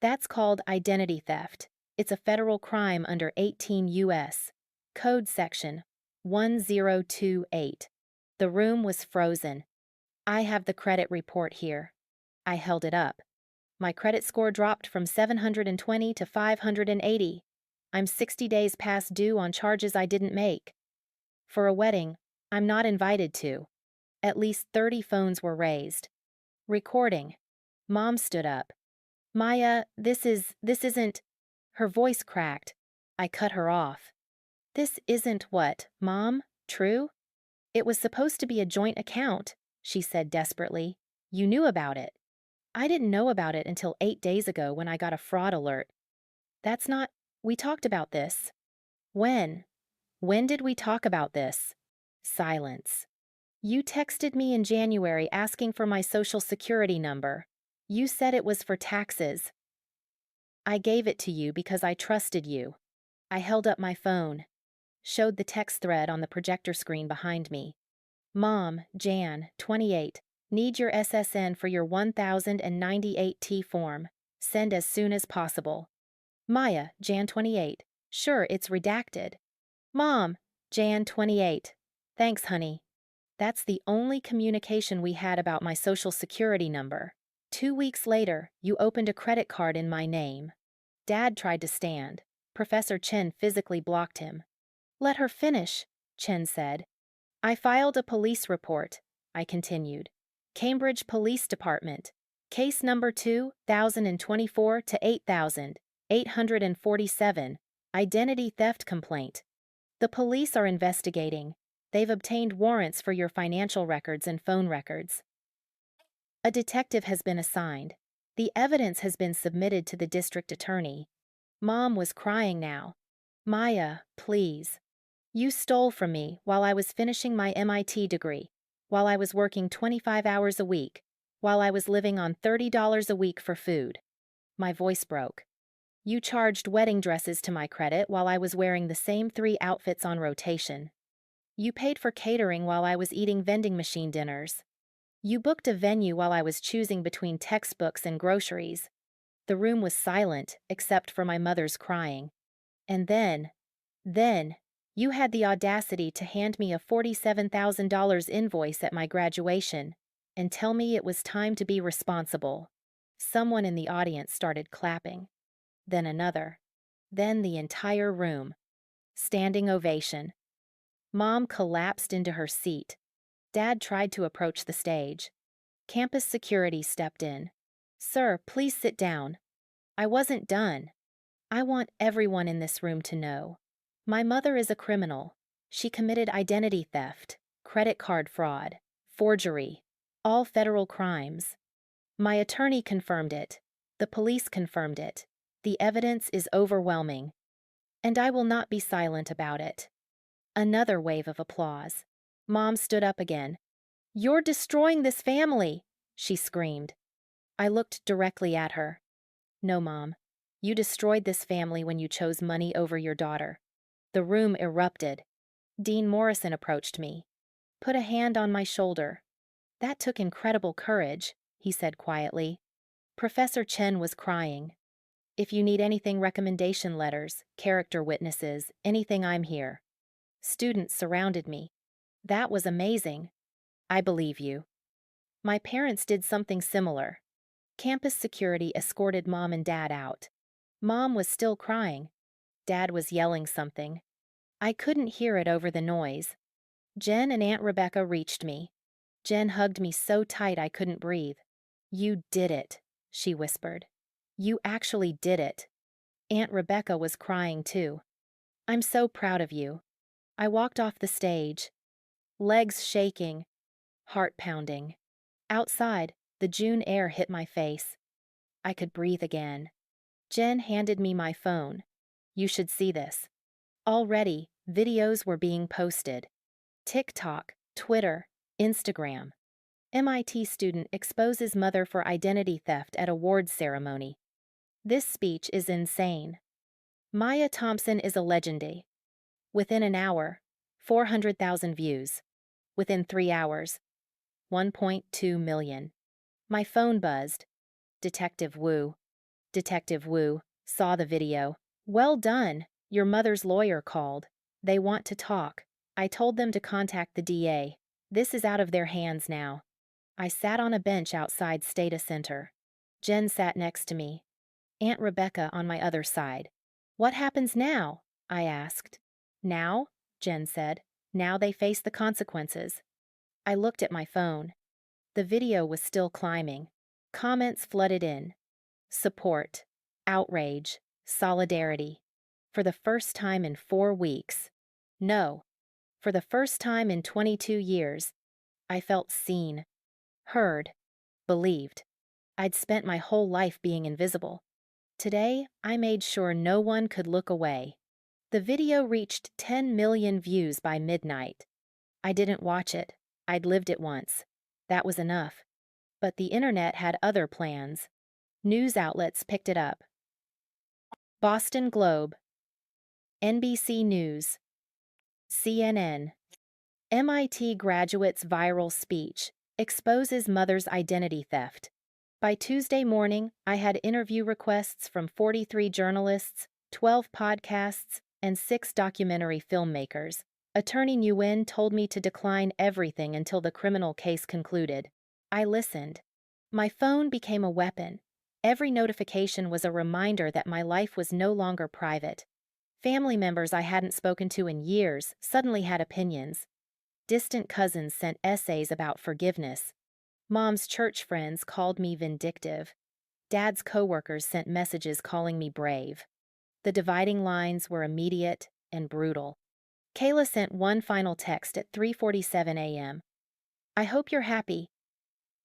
That's called identity theft. It's a federal crime under 18 U.S. Code Section 1028. The room was frozen. I have the credit report here. I held it up. My credit score dropped from 720 to 580. I'm 60 days past due on charges I didn't make. For a wedding, I'm not invited to. At least 30 phones were raised. Recording. Mom stood up. Maya, this isn't. Her voice cracked. I cut her off. This isn't what, Mom? True? It was supposed to be a joint account, she said desperately. You knew about it. I didn't know about it until 8 days ago when I got a fraud alert. That's not. We talked about this. When? When did we talk about this? Silence. You texted me in January asking for my social security number. You said it was for taxes. I gave it to you because I trusted you. I held up my phone, showed the text thread on the projector screen behind me. Mom, Jan, 28, need your SSN for your 1098T form. Send as soon as possible. Maya, Jan 28, sure, it's redacted. Mom, Jan 28, thanks, honey. That's the only communication we had about my social security number. 2 weeks later, you opened a credit card in my name. Dad tried to stand. Professor Chen physically blocked him. Let her finish, Chen said. I filed a police report, I continued. Cambridge Police Department. Case number 2024 to 8847. Identity theft complaint. The police are investigating. They've obtained warrants for your financial records and phone records. A detective has been assigned. The evidence has been submitted to the district attorney. Mom was crying now. Maya, please. You stole from me while I was finishing my MIT degree, while I was working 25 hours a week, while I was living on $30 a week for food. My voice broke. You charged wedding dresses to my credit while I was wearing the same 3 outfits on rotation. You paid for catering while I was eating vending machine dinners. You booked a venue while I was choosing between textbooks and groceries. The room was silent, except for my mother's crying. And then, you had the audacity to hand me a $47,000 invoice at my graduation and tell me it was time to be responsible. Someone in the audience started clapping. Then another. Then the entire room. Standing ovation. Mom collapsed into her seat. Dad tried to approach the stage. Campus security stepped in. Sir, please sit down. I wasn't done. I want everyone in this room to know. My mother is a criminal. She committed identity theft, credit card fraud, forgery, all federal crimes. My attorney confirmed it. The police confirmed it. The evidence is overwhelming. And I will not be silent about it. Another wave of applause. Mom stood up again. You're destroying this family, she screamed. I looked directly at her. No, Mom. You destroyed this family when you chose money over your daughter. The room erupted. Dean Morrison approached me. Put a hand on my shoulder. That took incredible courage, he said quietly. Professor Chen was crying. If you need anything, recommendation letters, character witnesses, anything, I'm here. Students surrounded me. That was amazing. I believe you. My parents did something similar. Campus security escorted Mom and Dad out. Mom was still crying. Dad was yelling something. I couldn't hear it over the noise. Jen and Aunt Rebecca reached me. Jen hugged me so tight I couldn't breathe. You did it, she whispered. You actually did it. Aunt Rebecca was crying too. I'm so proud of you. I walked off the stage. Legs shaking. Heart pounding. Outside, the June air hit my face. I could breathe again. Jen handed me my phone. You should see this. Already, videos were being posted. TikTok, Twitter, Instagram. MIT student exposes mother for identity theft at awards ceremony. This speech is insane. Maya Thompson is a legendary. Within an hour, 400,000 views. Within 3 hours, 1.2 million. My phone buzzed. Detective Wu. Detective Wu saw the video. Well done. Your mother's lawyer called. They want to talk. I told them to contact the DA. This is out of their hands now. I sat on a bench outside Stata Center. Jen sat next to me. Aunt Rebecca on my other side. What happens now? I asked. Now? Jen said. Now they face the consequences. I looked at my phone. The video was still climbing. Comments flooded in. Support. Outrage. Solidarity. For the first time in 4 weeks. No. For the first time in 22 years. I felt seen. Heard. Believed. I'd spent my whole life being invisible. Today, I made sure no one could look away. The video reached 10 million views by midnight. I didn't watch it. I'd lived it once. That was enough. But the internet had other plans. News outlets picked it up. Boston Globe, NBC News, CNN. MIT graduate's viral speech exposes mother's identity theft. By Tuesday morning, I had interview requests from 43 journalists, 12 podcasts, and 6 documentary filmmakers. Attorney Nguyen told me to decline everything until the criminal case concluded. I listened. My phone became a weapon. Every notification was a reminder that my life was no longer private. Family members I hadn't spoken to in years suddenly had opinions. Distant cousins sent essays about forgiveness. Mom's church friends called me vindictive. Dad's coworkers sent messages calling me brave. The dividing lines were immediate and brutal. Kayla sent one final text at 3:47 a.m. I hope you're happy.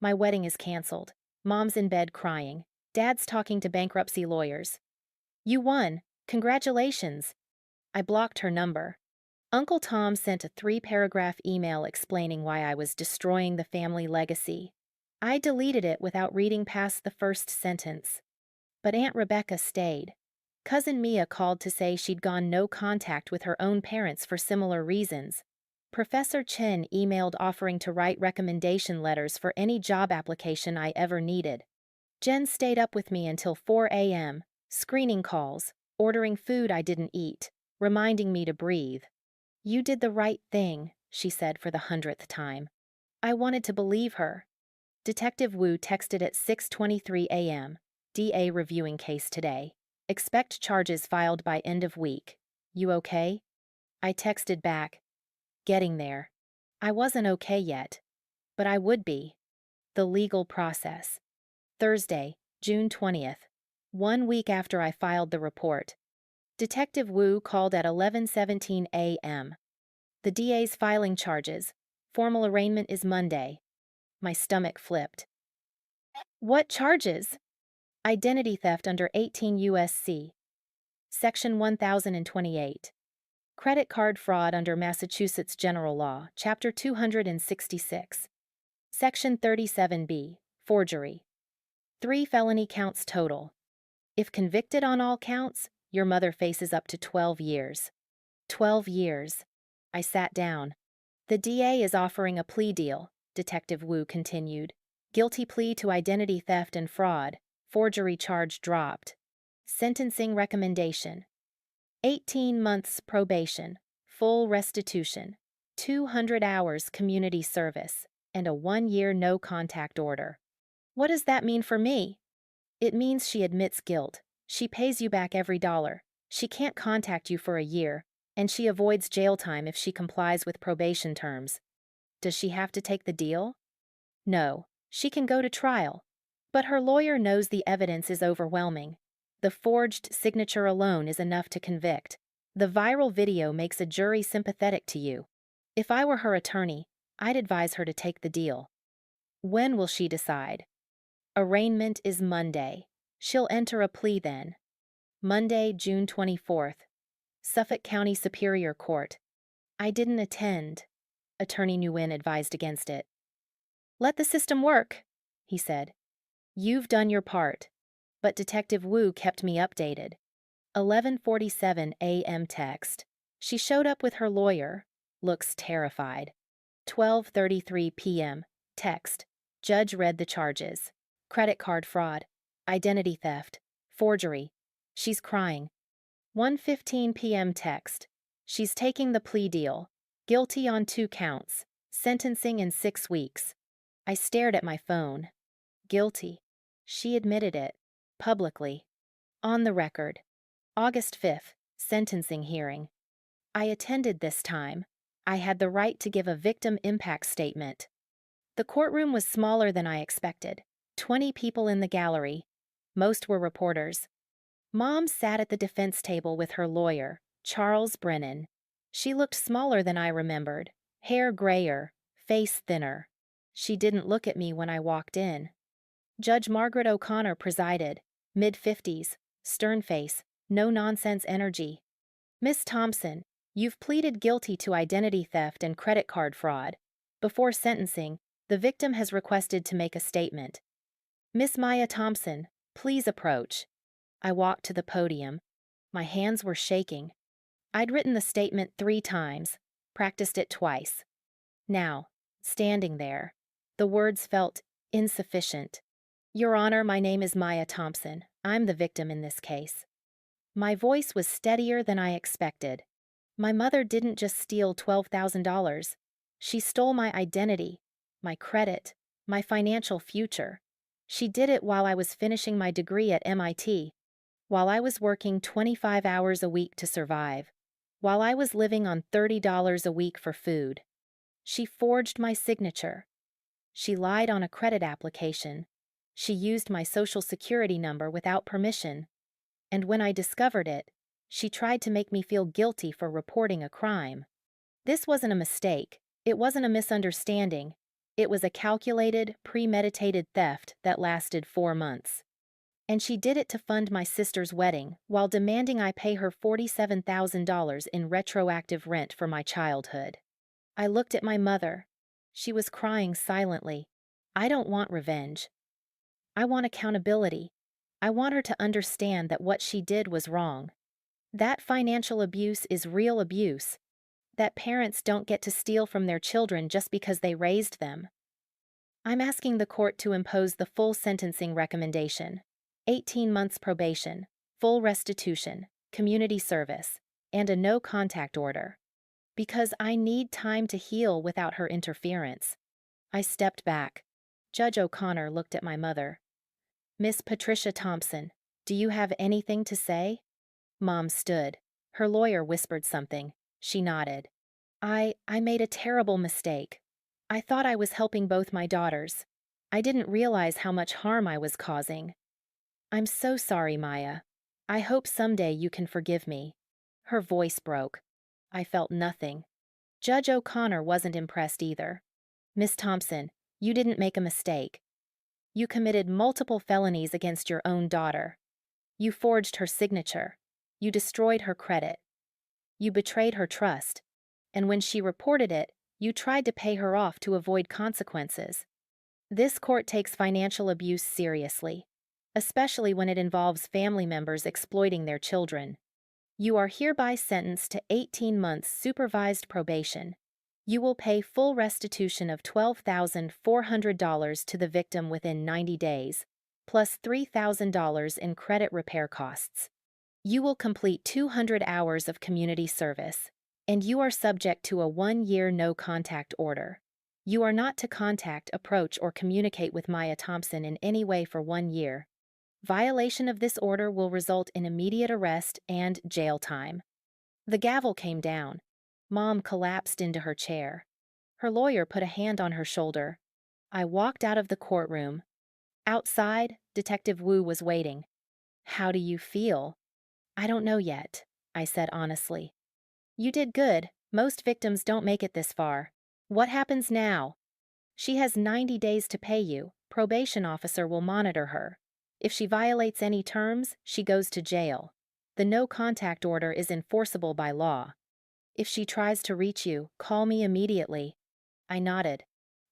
My wedding is canceled. Mom's in bed crying. Dad's talking to bankruptcy lawyers. You won. Congratulations. I blocked her number. Uncle Tom sent a 3-paragraph email explaining why I was destroying the family legacy. I deleted it without reading past the first sentence. But Aunt Rebecca stayed. Cousin Mia called to say she'd gone no contact with her own parents for similar reasons. Professor Chen emailed offering to write recommendation letters for any job application I ever needed. Jen stayed up with me until 4 a.m., screening calls, ordering food I didn't eat, reminding me to breathe. You did the right thing, she said for the 100th time. I wanted to believe her. Detective Wu texted at 6:23 a.m. DA reviewing case today. Expect charges filed by end of week. You okay? I texted back. Getting there. I wasn't okay yet. But I would be. The legal process. Thursday, June 20th. 1 week after I filed the report. Detective Wu called at 11:17 a.m. The DA's filing charges. Formal arraignment is Monday. My stomach flipped. What charges? Identity theft under 18 U.S.C. Section 1028. Credit card fraud under Massachusetts General Law, Chapter 266. Section 37B. Forgery. 3 felony counts total. If convicted on all counts, your mother faces up to 12 years. 12 years. I sat down. The DA is offering a plea deal, Detective Wu continued. Guilty plea to identity theft and fraud. Forgery charge dropped. Sentencing recommendation. 18 months probation, full restitution, 200 hours community service, and a 1-year no-contact order. What does that mean for me? It means she admits guilt. She pays you back every dollar. She can't contact you for a year, and she avoids jail time if she complies with probation terms. Does she have to take the deal? No, she can go to trial. But her lawyer knows the evidence is overwhelming. The forged signature alone is enough to convict. The viral video makes a jury sympathetic to you. If I were her attorney, I'd advise her to take the deal. When will she decide? Arraignment is Monday. She'll enter a plea then. Monday, June 24th. Suffolk County Superior Court. I didn't attend. Attorney Nguyen advised against it. Let the system work, he said. You've done your part. But Detective Wu kept me updated. 11:47 a.m. text. She showed up with her lawyer. Looks terrified. 12:33 p.m. text. Judge read the charges. Credit card fraud. Identity theft. Forgery. She's crying. 1:15 p.m. text. She's taking the plea deal. Guilty on 2 counts. Sentencing in 6 weeks. I stared at my phone. Guilty. She admitted it. Publicly. On the record. August 5th, sentencing hearing. I attended this time. I had the right to give a victim impact statement. The courtroom was smaller than I expected. 20 people in the gallery. Most were reporters. Mom sat at the defense table with her lawyer, Charles Brennan. She looked smaller than I remembered. Hair grayer, face thinner. She didn't look at me when I walked in. Judge Margaret O'Connor presided. Mid-50s, stern face, no-nonsense energy. Miss Thompson, you've pleaded guilty to identity theft and credit card fraud. Before sentencing, the victim has requested to make a statement. Miss Maya Thompson, please approach. I walked to the podium. My hands were shaking. I'd written the statement 3 times, practiced it twice. Now, standing there, the words felt insufficient. Your Honor, my name is Maya Thompson. I'm the victim in this case. My voice was steadier than I expected. My mother didn't just steal $12,000. She stole my identity, my credit, my financial future. She did it while I was finishing my degree at MIT, while I was working 25 hours a week to survive, while I was living on $30 a week for food. She forged my signature. She lied on a credit application. She used my social security number without permission. And when I discovered it, she tried to make me feel guilty for reporting a crime. This wasn't a mistake. It wasn't a misunderstanding. It was a calculated, premeditated theft that lasted 4 months. And she did it to fund my sister's wedding while demanding I pay her $47,000 in retroactive rent for my childhood. I looked at my mother. She was crying silently. I don't want revenge. I want accountability. I want her to understand that what she did was wrong. That financial abuse is real abuse. That parents don't get to steal from their children just because they raised them. I'm asking the court to impose the full sentencing recommendation: 18 months probation, full restitution, community service, and a no-contact order. Because I need time to heal without her interference. I stepped back. Judge O'Connor looked at my mother. Miss Patricia Thompson, do you have anything to say? Mom stood. Her lawyer whispered something. She nodded. I made a terrible mistake. I thought I was helping both my daughters. I didn't realize how much harm I was causing. I'm so sorry, Maya. I hope someday you can forgive me. Her voice broke. I felt nothing. Judge O'Connor wasn't impressed either. Miss Thompson, you didn't make a mistake. You committed multiple felonies against your own daughter. You forged her signature. You destroyed her credit. You betrayed her trust. And when she reported it, you tried to pay her off to avoid consequences. This court takes financial abuse seriously, especially when it involves family members exploiting their children. You are hereby sentenced to 18 months supervised probation. You will pay full restitution of $12,400 to the victim within 90 days, plus $3,000 in credit repair costs. You will complete 200 hours of community service, and you are subject to a 1-year no-contact order. You are not to contact, approach, or communicate with Maya Thompson in any way for 1 year. Violation of this order will result in immediate arrest and jail time. The gavel came down. Mom collapsed into her chair. Her lawyer put a hand on her shoulder. I walked out of the courtroom. Outside, Detective Wu was waiting. How do you feel? I don't know yet, I said honestly. You did good. Most victims don't make it this far. What happens now? She has 90 days to pay you. Probation officer will monitor her. If she violates any terms, she goes to jail. The no-contact order is enforceable by law. If she tries to reach you, call me immediately. I nodded.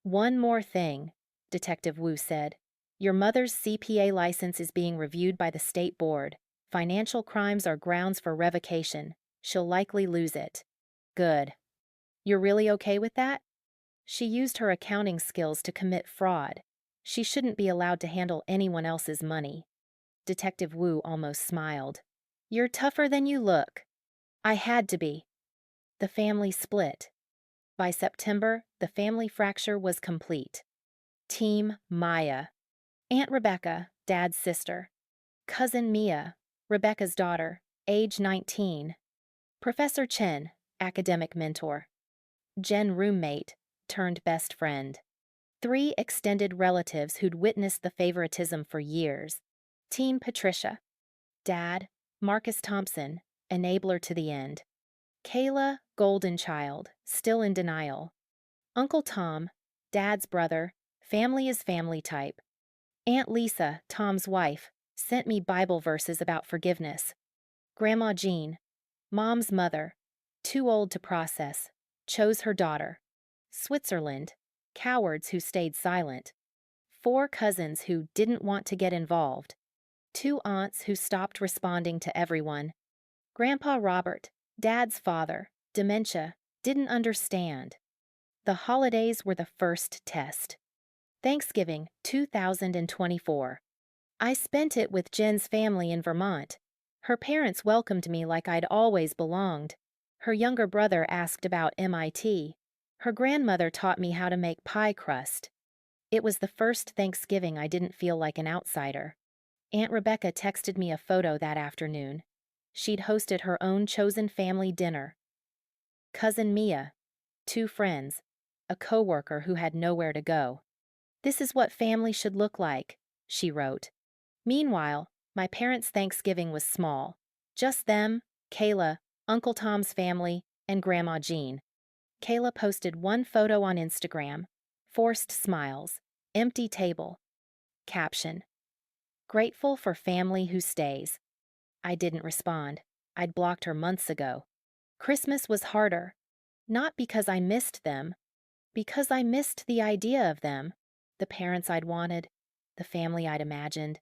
One more thing, Detective Wu said. Your mother's CPA license is being reviewed by the state board. Financial crimes are grounds for revocation. She'll likely lose it. Good. You're really okay with that? She used her accounting skills to commit fraud. She shouldn't be allowed to handle anyone else's money. Detective Wu almost smiled. You're tougher than you look. I had to be. The family split. By September, the family fracture was complete. Team Maya. Aunt Rebecca, Dad's sister. Cousin Mia, Rebecca's daughter, age 19. Professor Chen, academic mentor. Jen roommate, turned best friend. 3 extended relatives who'd witnessed the favoritism for years. Team Patricia. Dad, Marcus Thompson, enabler to the end. Kayla, golden child, still in denial. Uncle Tom, Dad's brother, family is family type. Aunt Lisa, Tom's wife, sent me Bible verses about forgiveness. Grandma Jean, Mom's mother, too old to process, chose her daughter. Switzerland, cowards who stayed silent. 4 cousins who didn't want to get involved. 2 aunts who stopped responding to everyone. Grandpa Robert, Dad's father, dementia, didn't understand. The holidays were the first test. Thanksgiving, 2024. I spent it with Jen's family in Vermont. Her parents welcomed me like I'd always belonged. Her younger brother asked about MIT. Her grandmother taught me how to make pie crust. It was the first Thanksgiving I didn't feel like an outsider. Aunt Rebecca texted me a photo that afternoon. She'd hosted her own chosen family dinner. Cousin Mia, 2 friends, a coworker who had nowhere to go. This is what family should look like, she wrote. Meanwhile, my parents' Thanksgiving was small. Just them, Kayla, Uncle Tom's family, and Grandma Jean. Kayla posted one photo on Instagram. Forced smiles. Empty table. Caption: Grateful for family who stays. I didn't respond. I'd blocked her months ago. Christmas was harder. Not because I missed them, because I missed the idea of them, the parents I'd wanted, the family I'd imagined.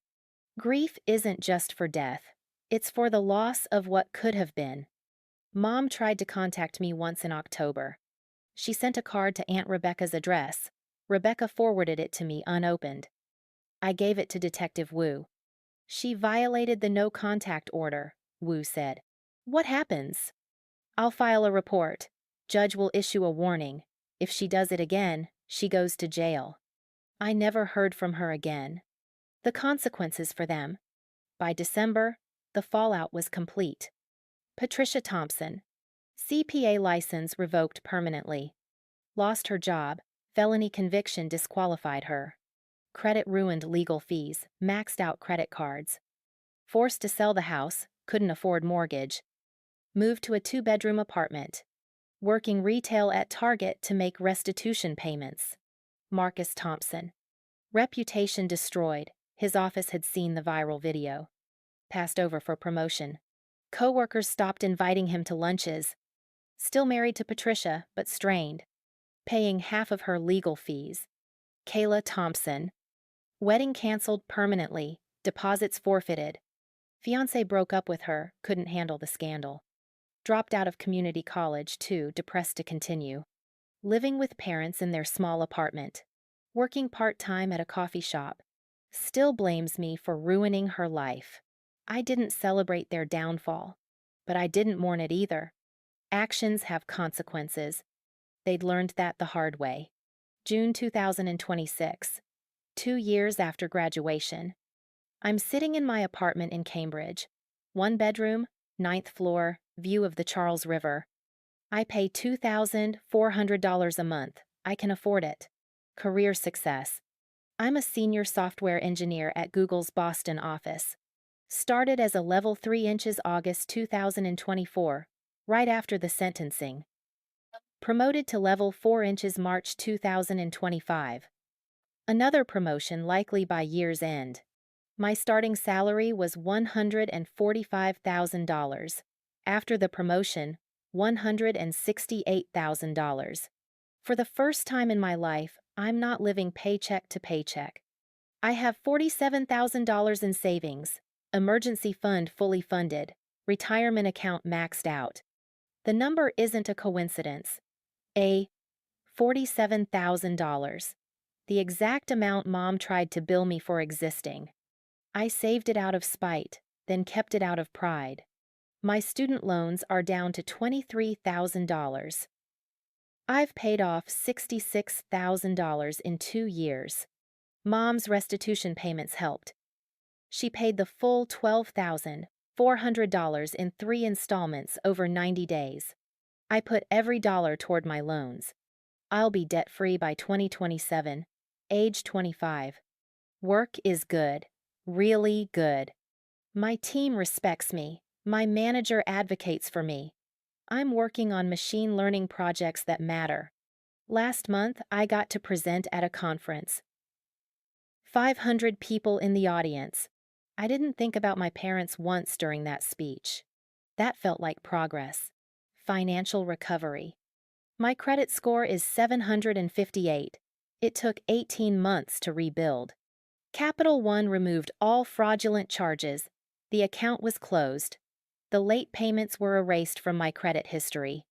Grief isn't just for death, it's for the loss of what could have been. Mom tried to contact me once in October. She sent a card to Aunt Rebecca's address. Rebecca forwarded it to me unopened. I gave it to Detective Wu. She violated the no contact order, Wu said. What happens? I'll file a report. Judge will issue a warning. If she does it again, she goes to jail. I never heard from her again. The consequences for them. By December, the fallout was complete. Patricia Thompson. CPA license revoked permanently. Lost her job. Felony conviction disqualified her. Credit ruined legal fees. Maxed out credit cards. Forced to sell the house. Couldn't afford mortgage. Moved to a 2-bedroom apartment. Working retail at Target to make restitution payments. Marcus Thompson. Reputation destroyed. His office had seen the viral video. Passed over for promotion. Coworkers stopped inviting him to lunches. Still married to Patricia, but strained. Paying half of her legal fees. Kayla Thompson. Wedding canceled permanently. Deposits forfeited. Fiancé broke up with her, couldn't handle the scandal. Dropped out of community college, too, depressed to continue. Living with parents in their small apartment. Working part-time at a coffee shop. Still blames me for ruining her life. I didn't celebrate their downfall, but I didn't mourn it either. Actions have consequences. They'd learned that the hard way. June 2026. 2 years after graduation. I'm sitting in my apartment in Cambridge. 1 bedroom, 9th floor, view of the Charles River. I pay $2,400 a month. I can afford it. Career success. I'm a senior software engineer at Google's Boston office. Started as a level 3 inches August 2024, right after the sentencing. Promoted to level 4 inches March 2025. Another promotion likely by year's end. My starting salary was $145,000. After the promotion, $168,000. For the first time in my life, I'm not living paycheck to paycheck. I have $47,000 in savings, emergency fund fully funded, retirement account maxed out. The number isn't a coincidence. $47,000. The exact amount Mom tried to bill me for existing. I saved it out of spite, then kept it out of pride. My student loans are down to $23,000. I've paid off $66,000 in 2 years. Mom's restitution payments helped. She paid the full $12,400 in 3 installments over 90 days. I put every dollar toward my loans. I'll be debt-free by 2027, age 25. Work is good, really good. My team respects me. My manager advocates for me. I'm working on machine learning projects that matter. Last month, I got to present at a conference. 500 people in the audience. I didn't think about my parents once during that speech. That felt like progress. Financial recovery. My credit score is 758. It took 18 months to rebuild. Capital One removed all fraudulent charges. The account was closed. The late payments were erased from my credit history.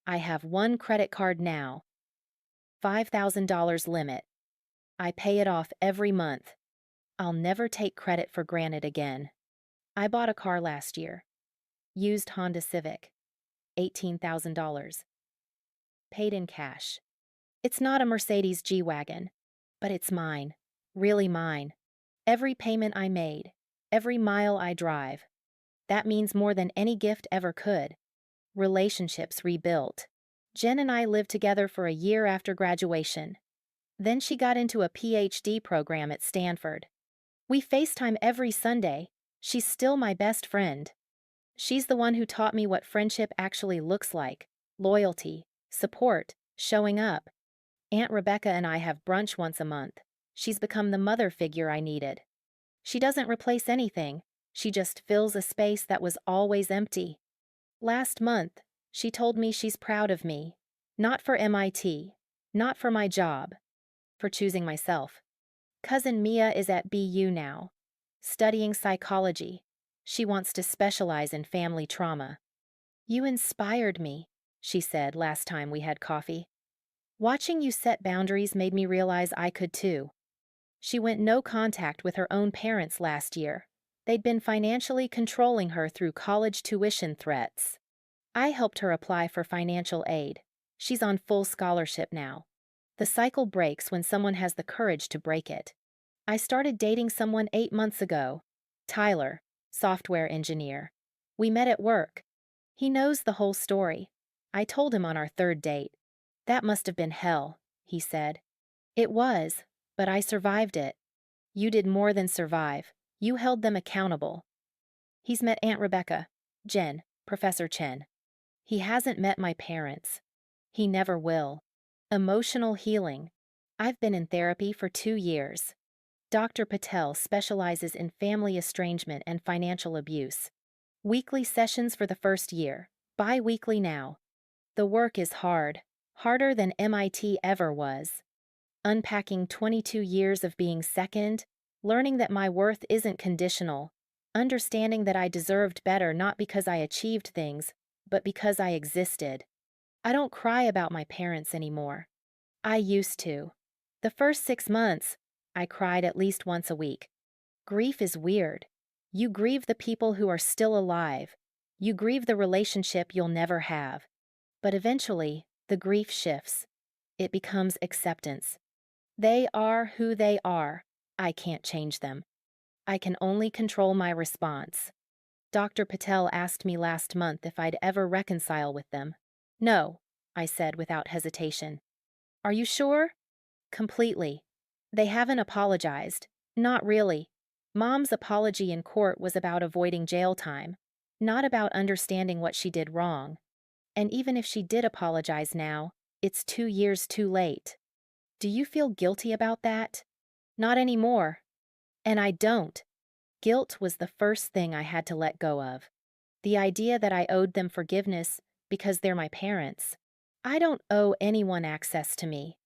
I have 1 credit card now. $5,000 limit. I pay it off every month. I'll never take credit for granted again. I bought a car last year. Used Honda Civic. $18,000. Paid in cash. It's not a Mercedes G-Wagon, but it's mine. Really mine. Every payment I made. Every mile I drive. That means more than any gift ever could. Relationships rebuilt. Jen and I lived together for a year after graduation. Then she got into a PhD program at Stanford. We FaceTime every Sunday. She's still my best friend. She's the one who taught me what friendship actually looks like. Loyalty, support, showing up. Aunt Rebecca and I have brunch once a month. She's become the mother figure I needed. She doesn't replace anything, she just fills a space that was always empty. Last month, she told me she's proud of me. Not for MIT, not for my job, for choosing myself. Cousin Mia is at BU now, studying psychology. She wants to specialize in family trauma. You inspired me, she said last time we had coffee. Watching you set boundaries made me realize I could too. She went no contact with her own parents last year. They'd been financially controlling her through college tuition threats. I helped her apply for financial aid. She's on full scholarship now. The cycle breaks when someone has the courage to break it. I started dating someone 8 months ago. Tyler, software engineer. We met at work. He knows the whole story. I told him on our third date. That must have been hell, he said. It was, but I survived it. You did more than survive. You held them accountable. He's met Aunt Rebecca, Jen, Professor Chen. He hasn't met my parents. He never will. Emotional healing. I've been in therapy for 2 years. Dr. Patel specializes in family estrangement and financial abuse. Weekly sessions for the first year, bi-weekly now. The work is hard, harder than MIT ever was. Unpacking 22 years of being second, learning that my worth isn't conditional, understanding that I deserved better not because I achieved things, but because I existed. I don't cry about my parents anymore. I used to. The first 6 months, I cried at least once a week. Grief is weird. You grieve the people who are still alive. You grieve the relationship you'll never have. But eventually, the grief shifts. It becomes acceptance. They are who they are. I can't change them. I can only control my response. Dr. Patel asked me last month if I'd ever reconcile with them. No, I said without hesitation. Are you sure? Completely. They haven't apologized. Not really. Mom's apology in court was about avoiding jail time, not about understanding what she did wrong. And even if she did apologize now, it's 2 years too late. Do you feel guilty about that? Not anymore. And I don't. Guilt was the first thing I had to let go of. The idea that I owed them forgiveness because they're my parents. I don't owe anyone access to me,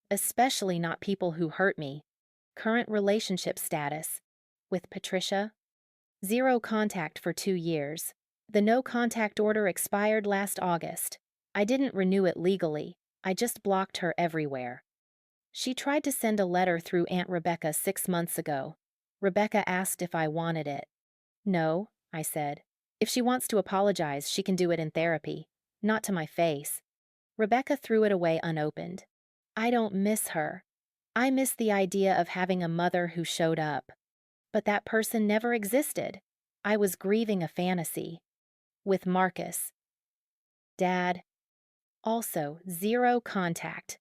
especially not people who hurt me. Current relationship status. With Patricia? 0 contact for 2 years. The no contact order expired last August. I didn't renew it legally. I just blocked her everywhere. She tried to send a letter through Aunt Rebecca 6 months ago. Rebecca asked if I wanted it. No, I said. If she wants to apologize, she can do it in therapy, not to my face. Rebecca threw it away unopened. I don't miss her. I miss the idea of having a mother who showed up. But that person never existed. I was grieving a fantasy. With Marcus. Dad. Also, 0 contact.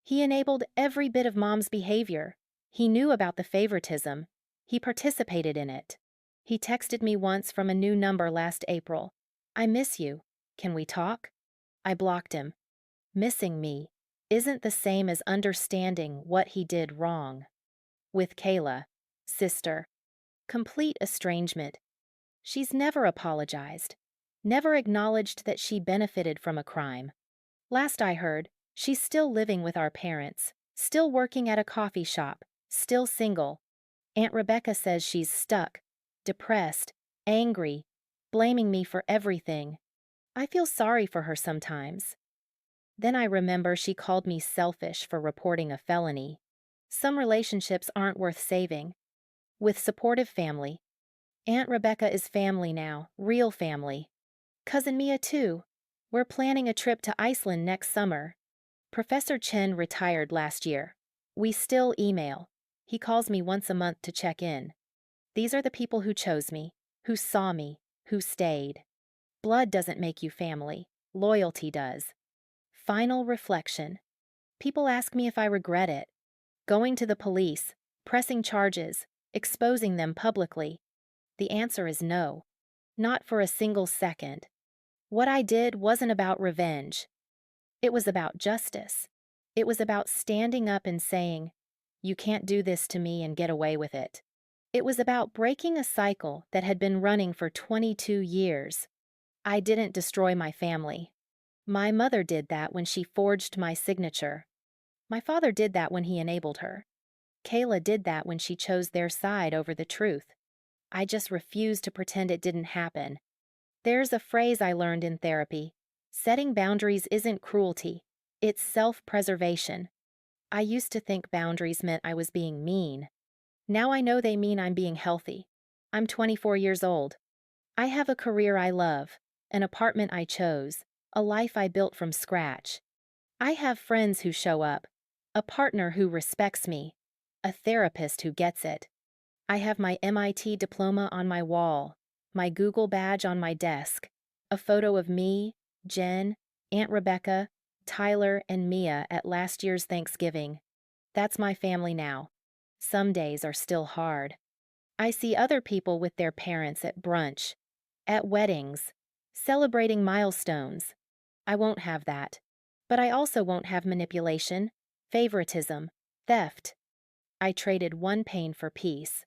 He enabled every bit of Mom's behavior. He knew about the favoritism. He participated in it. He texted me once from a new number last April. I miss you. Can we talk? I blocked him. Missing me isn't the same as understanding what he did wrong. With Kayla, sister. Complete estrangement. She's never apologized. Never acknowledged that she benefited from a crime. Last I heard, she's still living with our parents, still working at a coffee shop, still single. Aunt Rebecca says she's stuck, depressed, angry, blaming me for everything. I feel sorry for her sometimes. Then I remember she called me selfish for reporting a felony. Some relationships aren't worth saving. With supportive family. Aunt Rebecca is family now, real family. Cousin Mia too. We're planning a trip to Iceland next summer. Professor Chen retired last year. We still email. He calls me once a month to check in. These are the people who chose me, who saw me, who stayed. Blood doesn't make you family. Loyalty does. Final reflection. People ask me if I regret it. Going to the police, pressing charges, exposing them publicly. The answer is no. Not for a single second. What I did wasn't about revenge. It was about justice. It was about standing up and saying, "You can't do this to me and get away with it." It was about breaking a cycle that had been running for 22 years. I didn't destroy my family. My mother did that when she forged my signature. My father did that when he enabled her. Kayla did that when she chose their side over the truth. I just refused to pretend it didn't happen. There's a phrase I learned in therapy. Setting boundaries isn't cruelty. It's self-preservation. I used to think boundaries meant I was being mean. Now I know they mean I'm being healthy. I'm 24 years old. I have a career I love, an apartment I chose, a life I built from scratch. I have friends who show up, a partner who respects me, a therapist who gets it. I have my MIT diploma on my wall, my Google badge on my desk, a photo of me, Jen, Aunt Rebecca, Tyler, and Mia at last year's Thanksgiving. That's my family now. Some days are still hard. I see other people with their parents at brunch, at weddings, celebrating milestones. I won't have that. But I also won't have manipulation, favoritism, theft. I traded one pain for peace.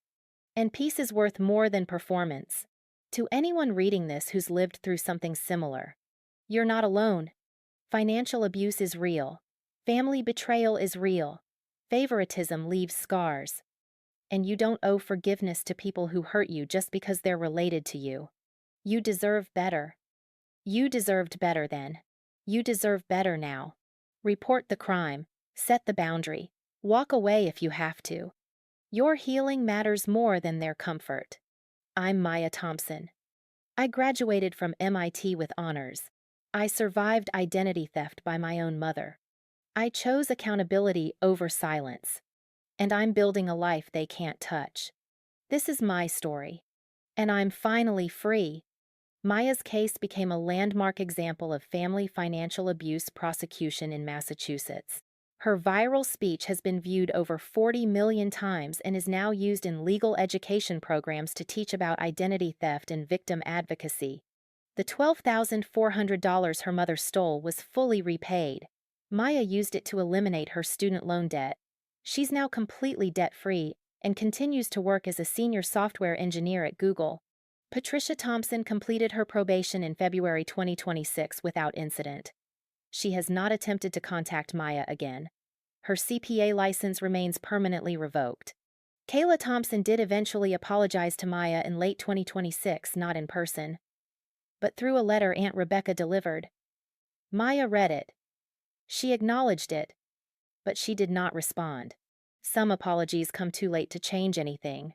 And peace is worth more than performance. To anyone reading this who's lived through something similar, you're not alone. Financial abuse is real. Family betrayal is real. Favoritism leaves scars. And you don't owe forgiveness to people who hurt you just because they're related to you. You deserve better. You deserved better then. You deserve better now. Report the crime. Set the boundary. Walk away if you have to. Your healing matters more than their comfort. I'm Maya Thompson. I graduated from MIT with honors. I survived identity theft by my own mother. I chose accountability over silence. And I'm building a life they can't touch. This is my story. And I'm finally free. Maya's case became a landmark example of family financial abuse prosecution in Massachusetts. Her viral speech has been viewed over 40 million times and is now used in legal education programs to teach about identity theft and victim advocacy. The $12,400 her mother stole was fully repaid. Maya used it to eliminate her student loan debt. She's now completely debt-free and continues to work as a senior software engineer at Google. Patricia Thompson completed her probation in February 2026 without incident. She has not attempted to contact Maya again. Her CPA license remains permanently revoked. Kayla Thompson did eventually apologize to Maya in late 2026, not in person, but through a letter Aunt Rebecca delivered. Maya read it. She acknowledged it, but she did not respond. Some apologies come too late to change anything.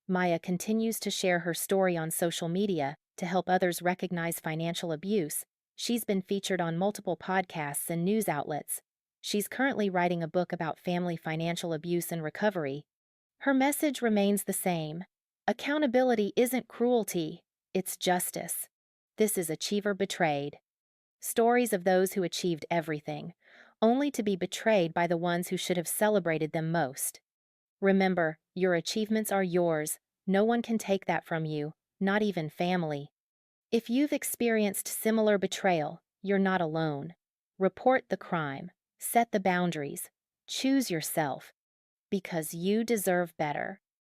Maya continues to share her story on social media to help others recognize financial abuse. She's been featured on multiple podcasts and news outlets. She's currently writing a book about family financial abuse and recovery. Her message remains the same. Accountability isn't cruelty, it's justice. This is Achiever Betrayed. Stories of those who achieved everything, only to be betrayed by the ones who should have celebrated them most. Remember, your achievements are yours. No one can take that from you, not even family. If you've experienced similar betrayal, you're not alone. Report the crime. Set the boundaries. Choose yourself. Because you deserve better.